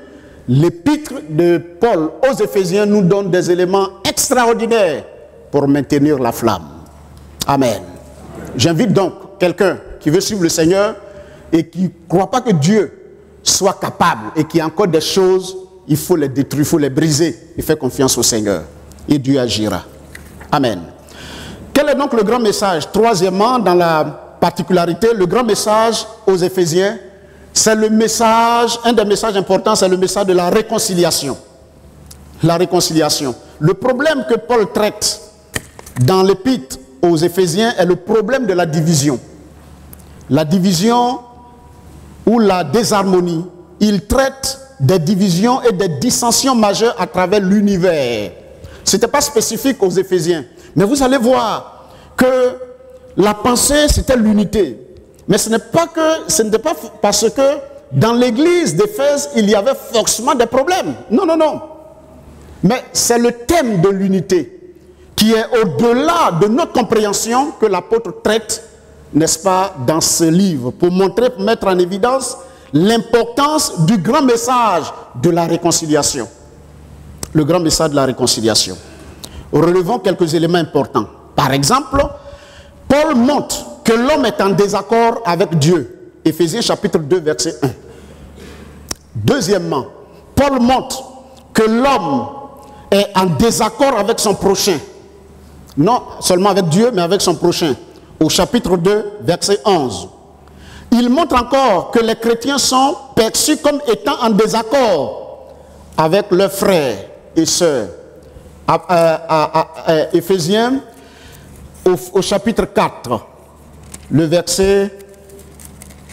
l'épître de Paul aux Éphésiens nous donne des éléments extraordinaires pour maintenir la flamme. Amen. J'invite donc quelqu'un qui veut suivre le Seigneur et qui ne croit pas que Dieu soit capable et qu'il y a encore des choses, il faut les détruire, il faut les briser et faire confiance au Seigneur. Et Dieu agira. Amen. Quel est donc le grand message? Troisièmement, dans la particularité, le grand message aux Éphésiens, c'est le message, un des messages importants, c'est le message de la réconciliation. La réconciliation. Le problème que Paul traite dans l'épître aux Éphésiens est le problème de la division. La division ou la désharmonie. Il traite des divisions et des dissensions majeures à travers l'univers. Ce n'était pas spécifique aux Éphésiens. Mais vous allez voir que la pensée, c'était l'unité. Mais ce n'était pas parce que dans l'église d'Éphèse, il y avait forcément des problèmes. Non, non, non. Mais c'est le thème de l'unité qui est au-delà de notre compréhension que l'apôtre traite, n'est-ce pas, dans ce livre, pour montrer, pour mettre en évidence l'importance du grand message de la réconciliation. Le grand message de la réconciliation. Relevons quelques éléments importants. Par exemple, Paul montre que l'homme est en désaccord avec Dieu. Éphésiens chapitre 2, verset 1. Deuxièmement, Paul montre que l'homme est en désaccord avec son prochain. Non seulement avec Dieu, mais avec son prochain. Au chapitre 2, verset 11. Il montre encore que les chrétiens sont perçus comme étant en désaccord avec leurs frères et sœurs. Éphésiens au chapitre 4, le verset,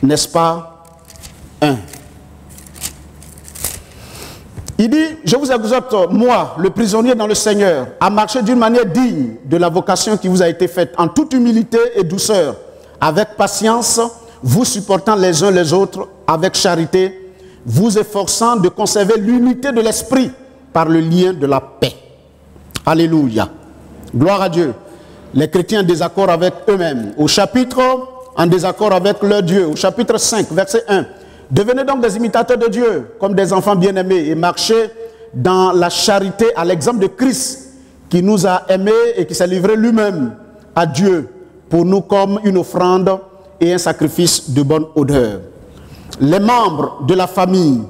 n'est-ce pas, 1. Il dit, je vous exhorte, moi, le prisonnier dans le Seigneur, à marcher d'une manière digne de la vocation qui vous a été faite, en toute humilité et douceur, avec patience, vous supportant les uns les autres, avec charité, vous efforçant de conserver l'unité de l'esprit par le lien de la paix. Alléluia. Gloire à Dieu. Les chrétiens en désaccord avec eux-mêmes. Au chapitre, en désaccord avec leur Dieu. Au chapitre 5, verset 1. Devenez donc des imitateurs de Dieu, comme des enfants bien-aimés, et marchez dans la charité à l'exemple de Christ, qui nous a aimés et qui s'est livré lui-même à Dieu pour nous comme une offrande et un sacrifice de bonne odeur. Les membres de la famille,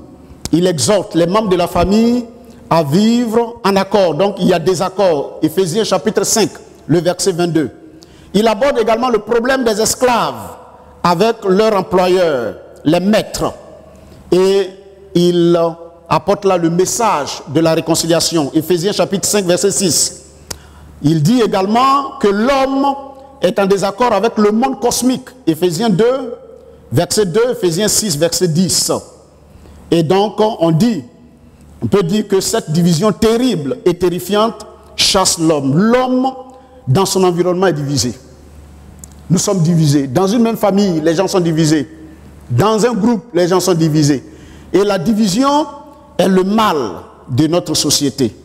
il exhorte les membres de la famille à vivre en accord. Donc il y a des accords. Éphésiens chapitre 5, le verset 22. Il aborde également le problème des esclaves avec leur employeur, les maîtres, et il apporte là le message de la réconciliation. Éphésiens chapitre 5 verset 6. Il dit également que l'homme est en désaccord avec le monde cosmique. Éphésiens 2 verset 2, Éphésiens 6 verset 10. Et donc on peut dire que cette division terrible et terrifiante chasse l'homme. L'homme dans son environnement est divisé. Nous sommes divisés. Dans une même famille, les gens sont divisés. Dans un groupe, les gens sont divisés. Et la division est le mal de notre société.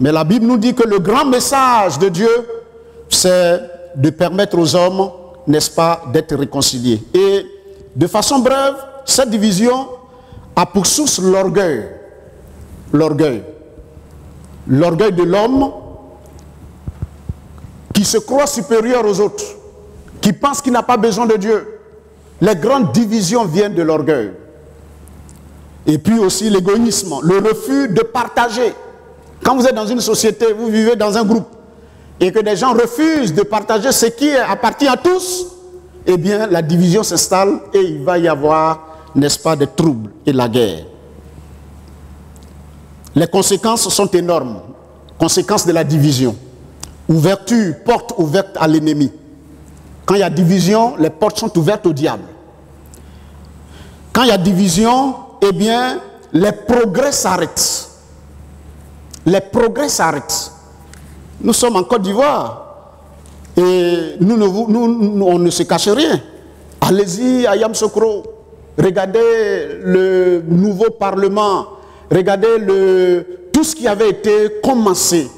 Mais la Bible nous dit que le grand message de Dieu, c'est de permettre aux hommes, n'est-ce pas, d'être réconciliés. Et de façon brève, cette division a pour source l'orgueil. L'orgueil. L'orgueil de l'homme qui se croit supérieur aux autres, qui pense qu'il n'a pas besoin de Dieu. Les grandes divisions viennent de l'orgueil. Et puis aussi l'égoïsme, le refus de partager. Quand vous êtes dans une société, vous vivez dans un groupe, et que des gens refusent de partager ce qui appartient à tous, eh bien la division s'installe et il va y avoir, n'est-ce pas, des troubles et la guerre. Les conséquences sont énormes. Conséquences de la division. Ouverture, porte ouverte à l'ennemi. Quand il y a division, les portes sont ouvertes au diable. Quand il y a division, eh bien, les progrès s'arrêtent. Les progrès s'arrêtent. Nous sommes en Côte d'Ivoire et on ne se cache rien. Allez-y à Yamoussoukro, regardez le nouveau parlement, regardez tout ce qui avait été commencé.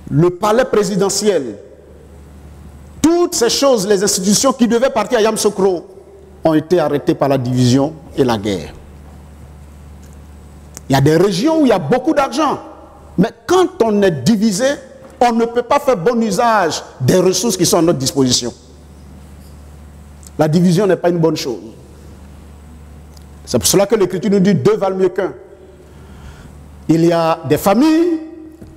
Le palais présidentiel. Toutes ces choses, les institutions qui devaient partir à Yamoussoukro ont été arrêtées par la division et la guerre. Il y a des régions où il y a beaucoup d'argent. Mais quand on est divisé, on ne peut pas faire bon usage des ressources qui sont à notre disposition. La division n'est pas une bonne chose. C'est pour cela que l'Écriture nous dit deux valent mieux qu'un. Il y a des familles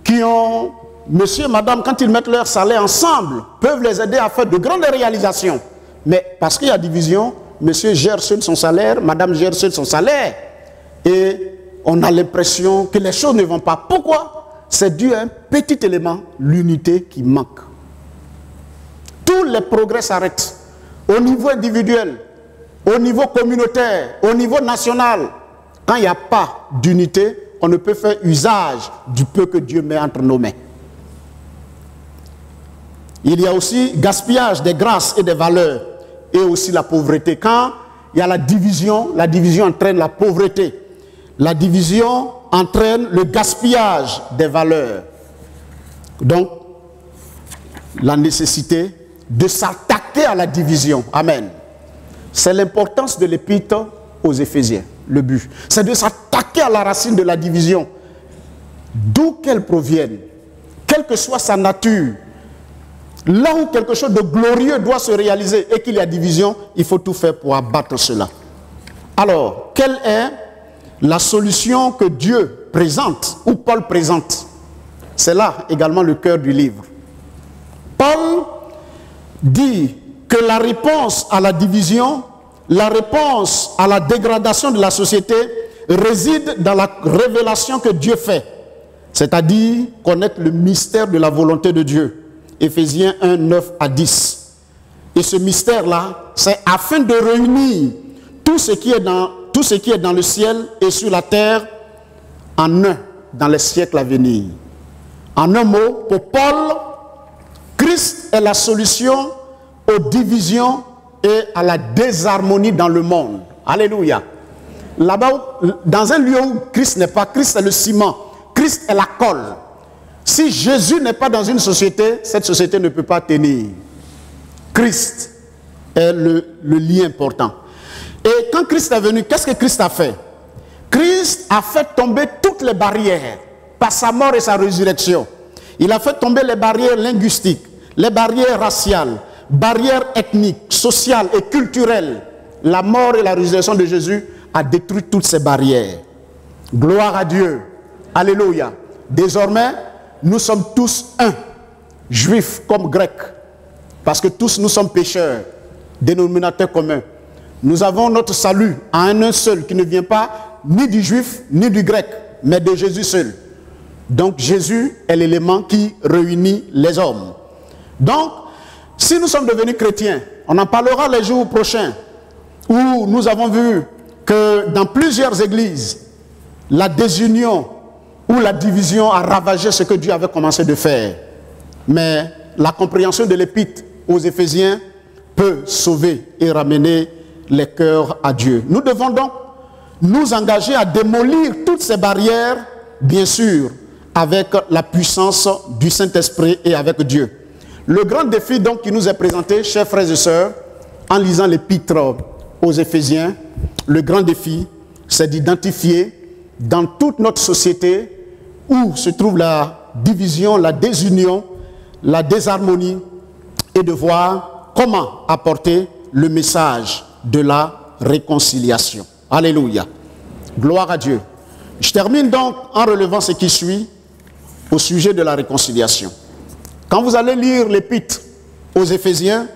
qui ont... Monsieur et madame, quand ils mettent leur salaire ensemble, peuvent les aider à faire de grandes réalisations. Mais parce qu'il y a division, monsieur gère seul son salaire, madame gère seul son salaire. Et on a l'impression que les choses ne vont pas. Pourquoi? C'est dû à un petit élément, l'unité qui manque. Tous les progrès s'arrêtent. Au niveau individuel, au niveau communautaire, au niveau national. Quand il n'y a pas d'unité, on ne peut faire usage du peu que Dieu met entre nos mains. Il y a aussi gaspillage des grâces et des valeurs et aussi la pauvreté. Quand il y a la division entraîne la pauvreté. La division entraîne le gaspillage des valeurs. Donc, la nécessité de s'attaquer à la division. Amen. C'est l'importance de l'épître aux Éphésiens, le but. C'est de s'attaquer à la racine de la division. D'où qu'elle provienne, quelle que soit sa nature. Là où quelque chose de glorieux doit se réaliser et qu'il y a division, il faut tout faire pour abattre cela. Alors, quelle est la solution que Dieu présente ou Paul présente? C'est là également le cœur du livre. Paul dit que la réponse à la division, la réponse à la dégradation de la société réside dans la révélation que Dieu fait c'est-à-dire connaître le mystère de la volonté de Dieu. Éphésiens 1, 9 à 10. Et ce mystère-là, c'est afin de réunir tout ce qui est dans le ciel et sur la terre en un dans les siècles à venir. En un mot, pour Paul, Christ est la solution aux divisions et à la désharmonie dans le monde. Alléluia. Là-bas, dans un lieu où Christ n'est pas, Christ est le ciment, Christ est la colle. Si Jésus n'est pas dans une société, cette société ne peut pas tenir. Christ est le lien important. Et quand Christ est venu, qu'est-ce que Christ a fait? Christ a fait tomber toutes les barrières par sa mort et sa résurrection. Il a fait tomber les barrières linguistiques, les barrières raciales, barrières ethniques, sociales et culturelles. La mort et la résurrection de Jésus a détruit toutes ces barrières. Gloire à Dieu. Alléluia. Désormais, nous sommes tous un, juifs comme grecs, parce que tous nous sommes pécheurs, dénominateurs communs. Nous avons notre salut à un seul qui ne vient pas ni du juif ni du grec, mais de Jésus seul. Donc Jésus est l'élément qui réunit les hommes. Donc, si nous sommes devenus chrétiens, on en parlera les jours prochains, où nous avons vu que dans plusieurs églises, la désunion ou la division a ravagé ce que Dieu avait commencé de faire. Mais la compréhension de l'épître aux Éphésiens peut sauver et ramener les cœurs à Dieu. Nous devons donc nous engager à démolir toutes ces barrières, bien sûr, avec la puissance du Saint-Esprit et avec Dieu. Le grand défi donc qui nous est présenté, chers frères et sœurs, en lisant l'épître aux Éphésiens, le grand défi, c'est d'identifier dans toute notre société où se trouve la division, la désunion, la désharmonie, et de voir comment apporter le message de la réconciliation. Alléluia. Gloire à Dieu. Je termine donc en relevant ce qui suit au sujet de la réconciliation. Quand vous allez lire l'épître aux Éphésiens,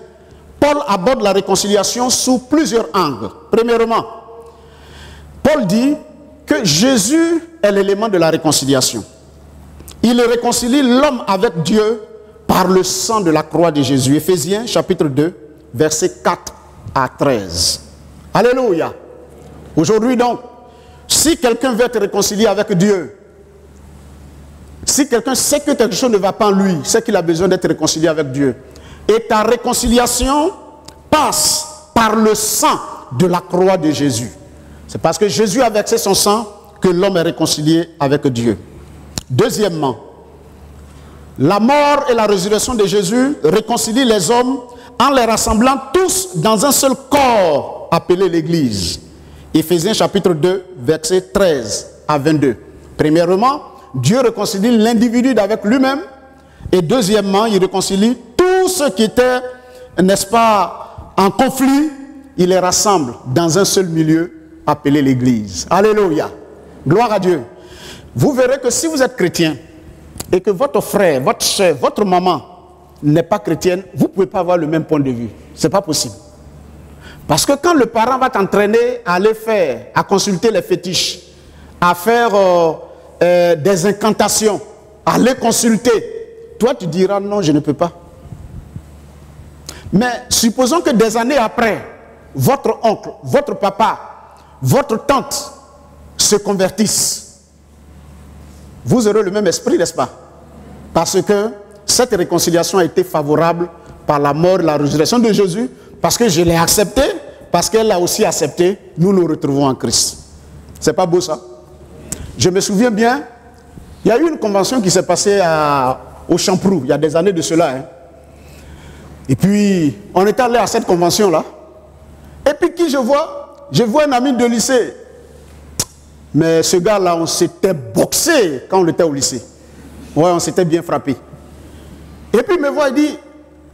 Paul aborde la réconciliation sous plusieurs angles. Premièrement, Paul dit que Jésus est l'élément de la réconciliation. Il réconcilie l'homme avec Dieu par le sang de la croix de Jésus. Éphésiens chapitre 2, versets 4 à 13. Alléluia. Aujourd'hui donc, si quelqu'un veut être réconcilié avec Dieu, si quelqu'un sait que quelque chose ne va pas en lui, c'est qu'il a besoin d'être réconcilié avec Dieu. Et ta réconciliation passe par le sang de la croix de Jésus. C'est parce que Jésus a versé son sang que l'homme est réconcilié avec Dieu. Deuxièmement, la mort et la résurrection de Jésus réconcilient les hommes en les rassemblant tous dans un seul corps appelé l'Église. Éphésiens chapitre 2, versets 13 à 22. Premièrement, Dieu réconcilie l'individu avec lui-même. Et deuxièmement, il réconcilie tous ceux qui étaient, n'est-ce pas, en conflit. Il les rassemble dans un seul milieu appelé l'Église. Alléluia. Gloire à Dieu. Vous verrez que si vous êtes chrétien et que votre frère, votre soeur, votre maman n'est pas chrétienne, vous ne pouvez pas avoir le même point de vue. Ce n'est pas possible. Parce que quand le parent va t'entraîner à aller faire, à consulter les fétiches, à faire des incantations, à aller consulter, toi tu diras non, je ne peux pas. Mais supposons que des années après, votre oncle, votre papa, votre tante se convertissent. Vous aurez le même esprit, n'est-ce pas? Parce que cette réconciliation a été favorable par la mort et la résurrection de Jésus, parce que je l'ai accepté, parce qu'elle l'a aussi accepté, nous nous retrouvons en Christ. C'est pas beau ça? Je me souviens bien, il y a eu une convention qui s'est passée au Champrou, il y a des années de cela. Hein. Et puis, on est allé à cette convention-là. Et puis qui je vois? Je vois un ami de lycée. Mais ce gars-là, on s'était boxé quand on était au lycée. Ouais, on s'était bien frappé. Et puis il me voit, il dit,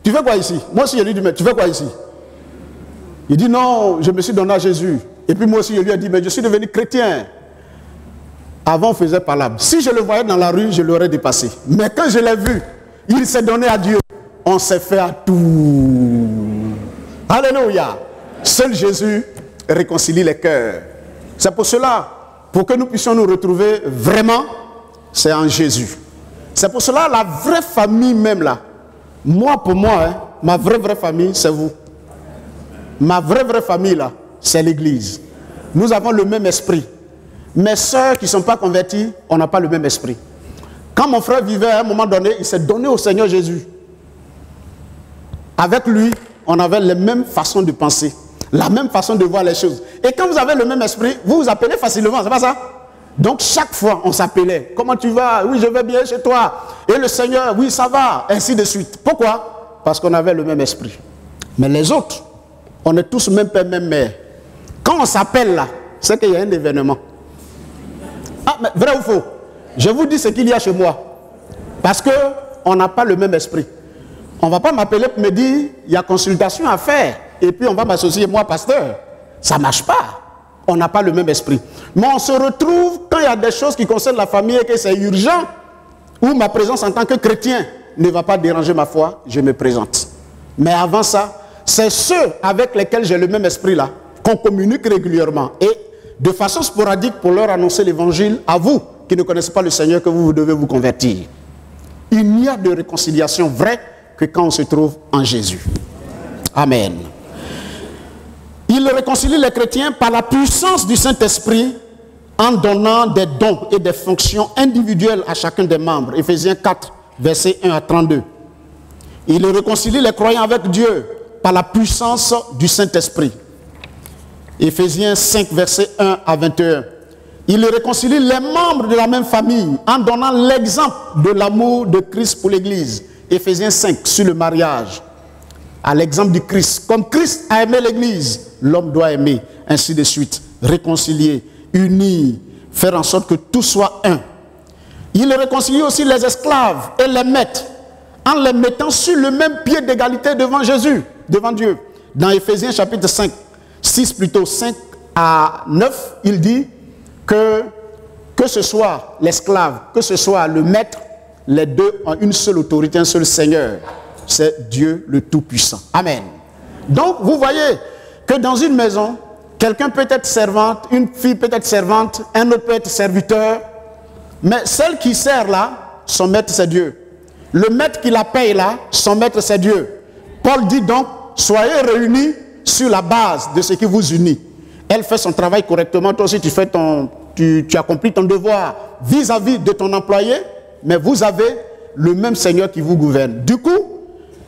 tu fais quoi ici? Moi aussi, je lui dis, mais tu fais quoi ici? Il dit, non, je me suis donné à Jésus. Et puis moi aussi, je lui ai dit, mais je suis devenu chrétien. Avant, on faisait palabre. Si je le voyais dans la rue, je l'aurais dépassé. Mais quand je l'ai vu, il s'est donné à Dieu. On s'est fait à tout. Alléluia. Seul Jésus réconcilie les cœurs. C'est pour cela, pour que nous puissions nous retrouver vraiment, c'est en Jésus. C'est pour cela la vraie famille même là, moi pour moi, hein, ma vraie famille, c'est vous. Ma vraie famille là, c'est l'Église. Nous avons le même esprit. Mes sœurs qui ne sont pas converties, on n'a pas le même esprit. Quand mon frère vivait à un moment donné, il s'est donné au Seigneur Jésus. Avec lui, on avait les mêmes façons de penser, la même façon de voir les choses. Et quand vous avez le même esprit, vous vous appelez facilement, c'est pas ça? Donc chaque fois, on s'appelait. Comment tu vas? Oui, je vais bien chez toi. Et le Seigneur, oui, ça va. Ainsi de suite. Pourquoi? Parce qu'on avait le même esprit. Mais les autres, on est tous même père, même mère. Quand on s'appelle là, c'est qu'il y a un événement. Ah, mais vrai ou faux? Je vous dis ce qu'il y a chez moi. Parce qu'on n'a pas le même esprit. On ne va pas m'appeler pour me dire, il y a consultation à faire. Et puis on va m'associer, moi, pasteur. Ça ne marche pas. On n'a pas le même esprit. Mais on se retrouve quand il y a des choses qui concernent la famille et que c'est urgent, où ma présence en tant que chrétien ne va pas déranger ma foi, je me présente. Mais avant ça, c'est ceux avec lesquels j'ai le même esprit là, qu'on communique régulièrement. Et de façon sporadique pour leur annoncer l'évangile à vous qui ne connaissez pas le Seigneur, que vous devez vous convertir. Il n'y a de réconciliation vraie que quand on se trouve en Jésus. Amen. Il réconcilie les chrétiens par la puissance du Saint-Esprit en donnant des dons et des fonctions individuelles à chacun des membres. Éphésiens 4, versets 1 à 32. Il réconcilie les croyants avec Dieu par la puissance du Saint-Esprit. Éphésiens 5, versets 1 à 21. Il réconcilie les membres de la même famille en donnant l'exemple de l'amour de Christ pour l'Église. Éphésiens 5, sur le mariage. À l'exemple du Christ. Comme Christ a aimé l'Église, l'homme doit aimer, ainsi de suite. Réconcilier, unir, faire en sorte que tout soit un. Il réconcilie aussi les esclaves et les maîtres, en les mettant sur le même pied d'égalité devant Jésus, devant Dieu. Dans Éphésiens chapitre 5, 6 plutôt, 5 à 9, il dit que ce soit l'esclave, que ce soit le maître, les deux ont une seule autorité, un seul Seigneur. C'est Dieu le Tout-Puissant. Amen. Donc, vous voyez que dans une maison, quelqu'un peut être servante, une fille peut être servante, un autre peut être serviteur, mais celle qui sert là, son maître c'est Dieu. Le maître qui la paye là, son maître c'est Dieu. Paul dit donc, soyez réunis sur la base de ce qui vous unit. Elle fait son travail correctement, toi aussi tu accomplis ton devoir vis-à-vis de ton employé, mais vous avez le même Seigneur qui vous gouverne. Du coup,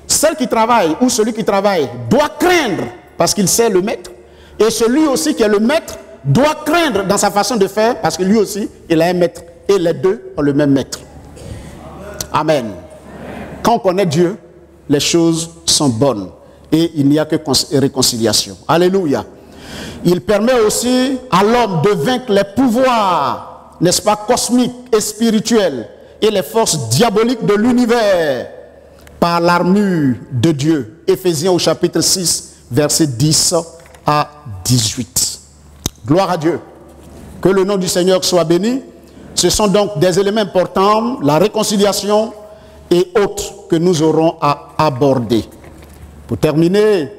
celle qui travaille ou celui qui travaille doit craindre parce qu'il sait le maître. Et celui aussi qui est le maître doit craindre dans sa façon de faire parce que lui aussi, il a un maître. Et les deux ont le même maître. Amen. Quand on connaît Dieu, les choses sont bonnes. Et il n'y a que réconciliation. Alléluia. Il permet aussi à l'homme de vaincre les pouvoirs, n'est-ce pas, cosmiques et spirituels et les forces diaboliques de l'univers par l'armure de Dieu. Éphésiens au chapitre 6, versets 10 à 18. Gloire à Dieu. Que le nom du Seigneur soit béni. Ce sont donc des éléments importants, la réconciliation et autres que nous aurons à aborder. Pour terminer,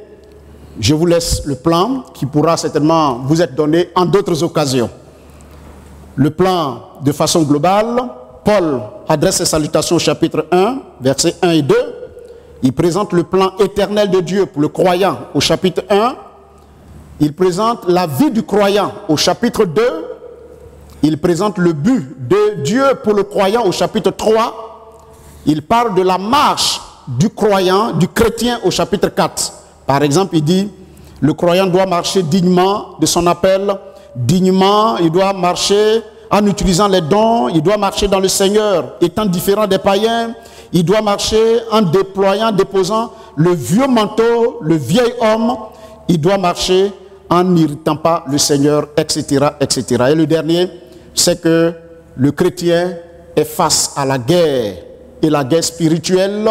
je vous laisse le plan qui pourra certainement vous être donné en d'autres occasions. Le plan de façon globale, Paul adresse ses salutations au chapitre 1, versets 1 et 2. Il présente le plan éternel de Dieu pour le croyant au chapitre 1. Il présente la vie du croyant au chapitre 2. Il présente le but de Dieu pour le croyant au chapitre 3. Il parle de la marche du croyant, du chrétien au chapitre 4. Par exemple, il dit, le croyant doit marcher dignement de son appel, dignement, il doit marcher en utilisant les dons, il doit marcher dans le Seigneur, étant différent des païens, il doit marcher en déposant le vieux manteau, le vieil homme, il doit marcher en n'irritant pas le Seigneur, etc., etc. Et le dernier, c'est que le chrétien est face à la guerre, et la guerre spirituelle,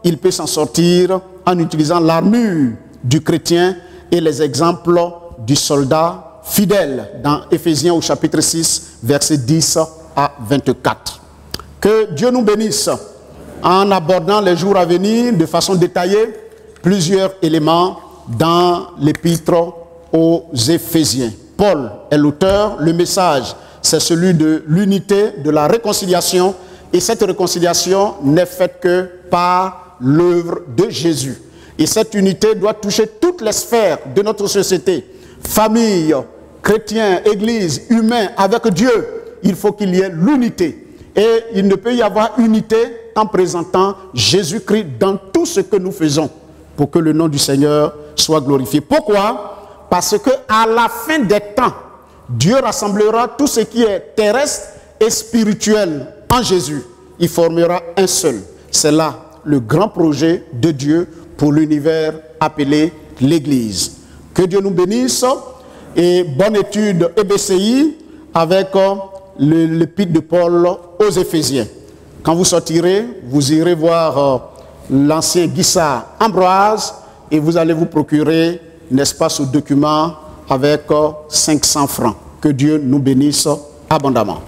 il peut s'en sortir en utilisant l'armure du chrétien et les exemples du soldat fidèle dans Éphésiens au chapitre 6, versets 10 à 24. Que Dieu nous bénisse en abordant les jours à venir de façon détaillée plusieurs éléments dans l'épître aux Éphésiens. Paul est l'auteur, le message c'est celui de l'unité, de la réconciliation. Et cette réconciliation n'est faite que par l'œuvre de Jésus. Et cette unité doit toucher toutes les sphères de notre société. Famille, chrétiens, église, humains, avec Dieu. Il faut qu'il y ait l'unité. Et il ne peut y avoir unité en présentant Jésus-Christ dans tout ce que nous faisons pour que le nom du Seigneur soit glorifié. Pourquoi? Parce qu'à la fin des temps, Dieu rassemblera tout ce qui est terrestre et spirituel en Jésus. Il formera un seul. C'est là le grand projet de Dieu pour l'univers appelé l'Église. Que Dieu nous bénisse et bonne étude EBCI avec l'épître de Paul aux Éphésiens. Quand vous sortirez, vous irez voir l'ancien Guissard Ambroise et vous allez vous procurer, n'est-ce pas, ce document avec 500 francs. Que Dieu nous bénisse abondamment.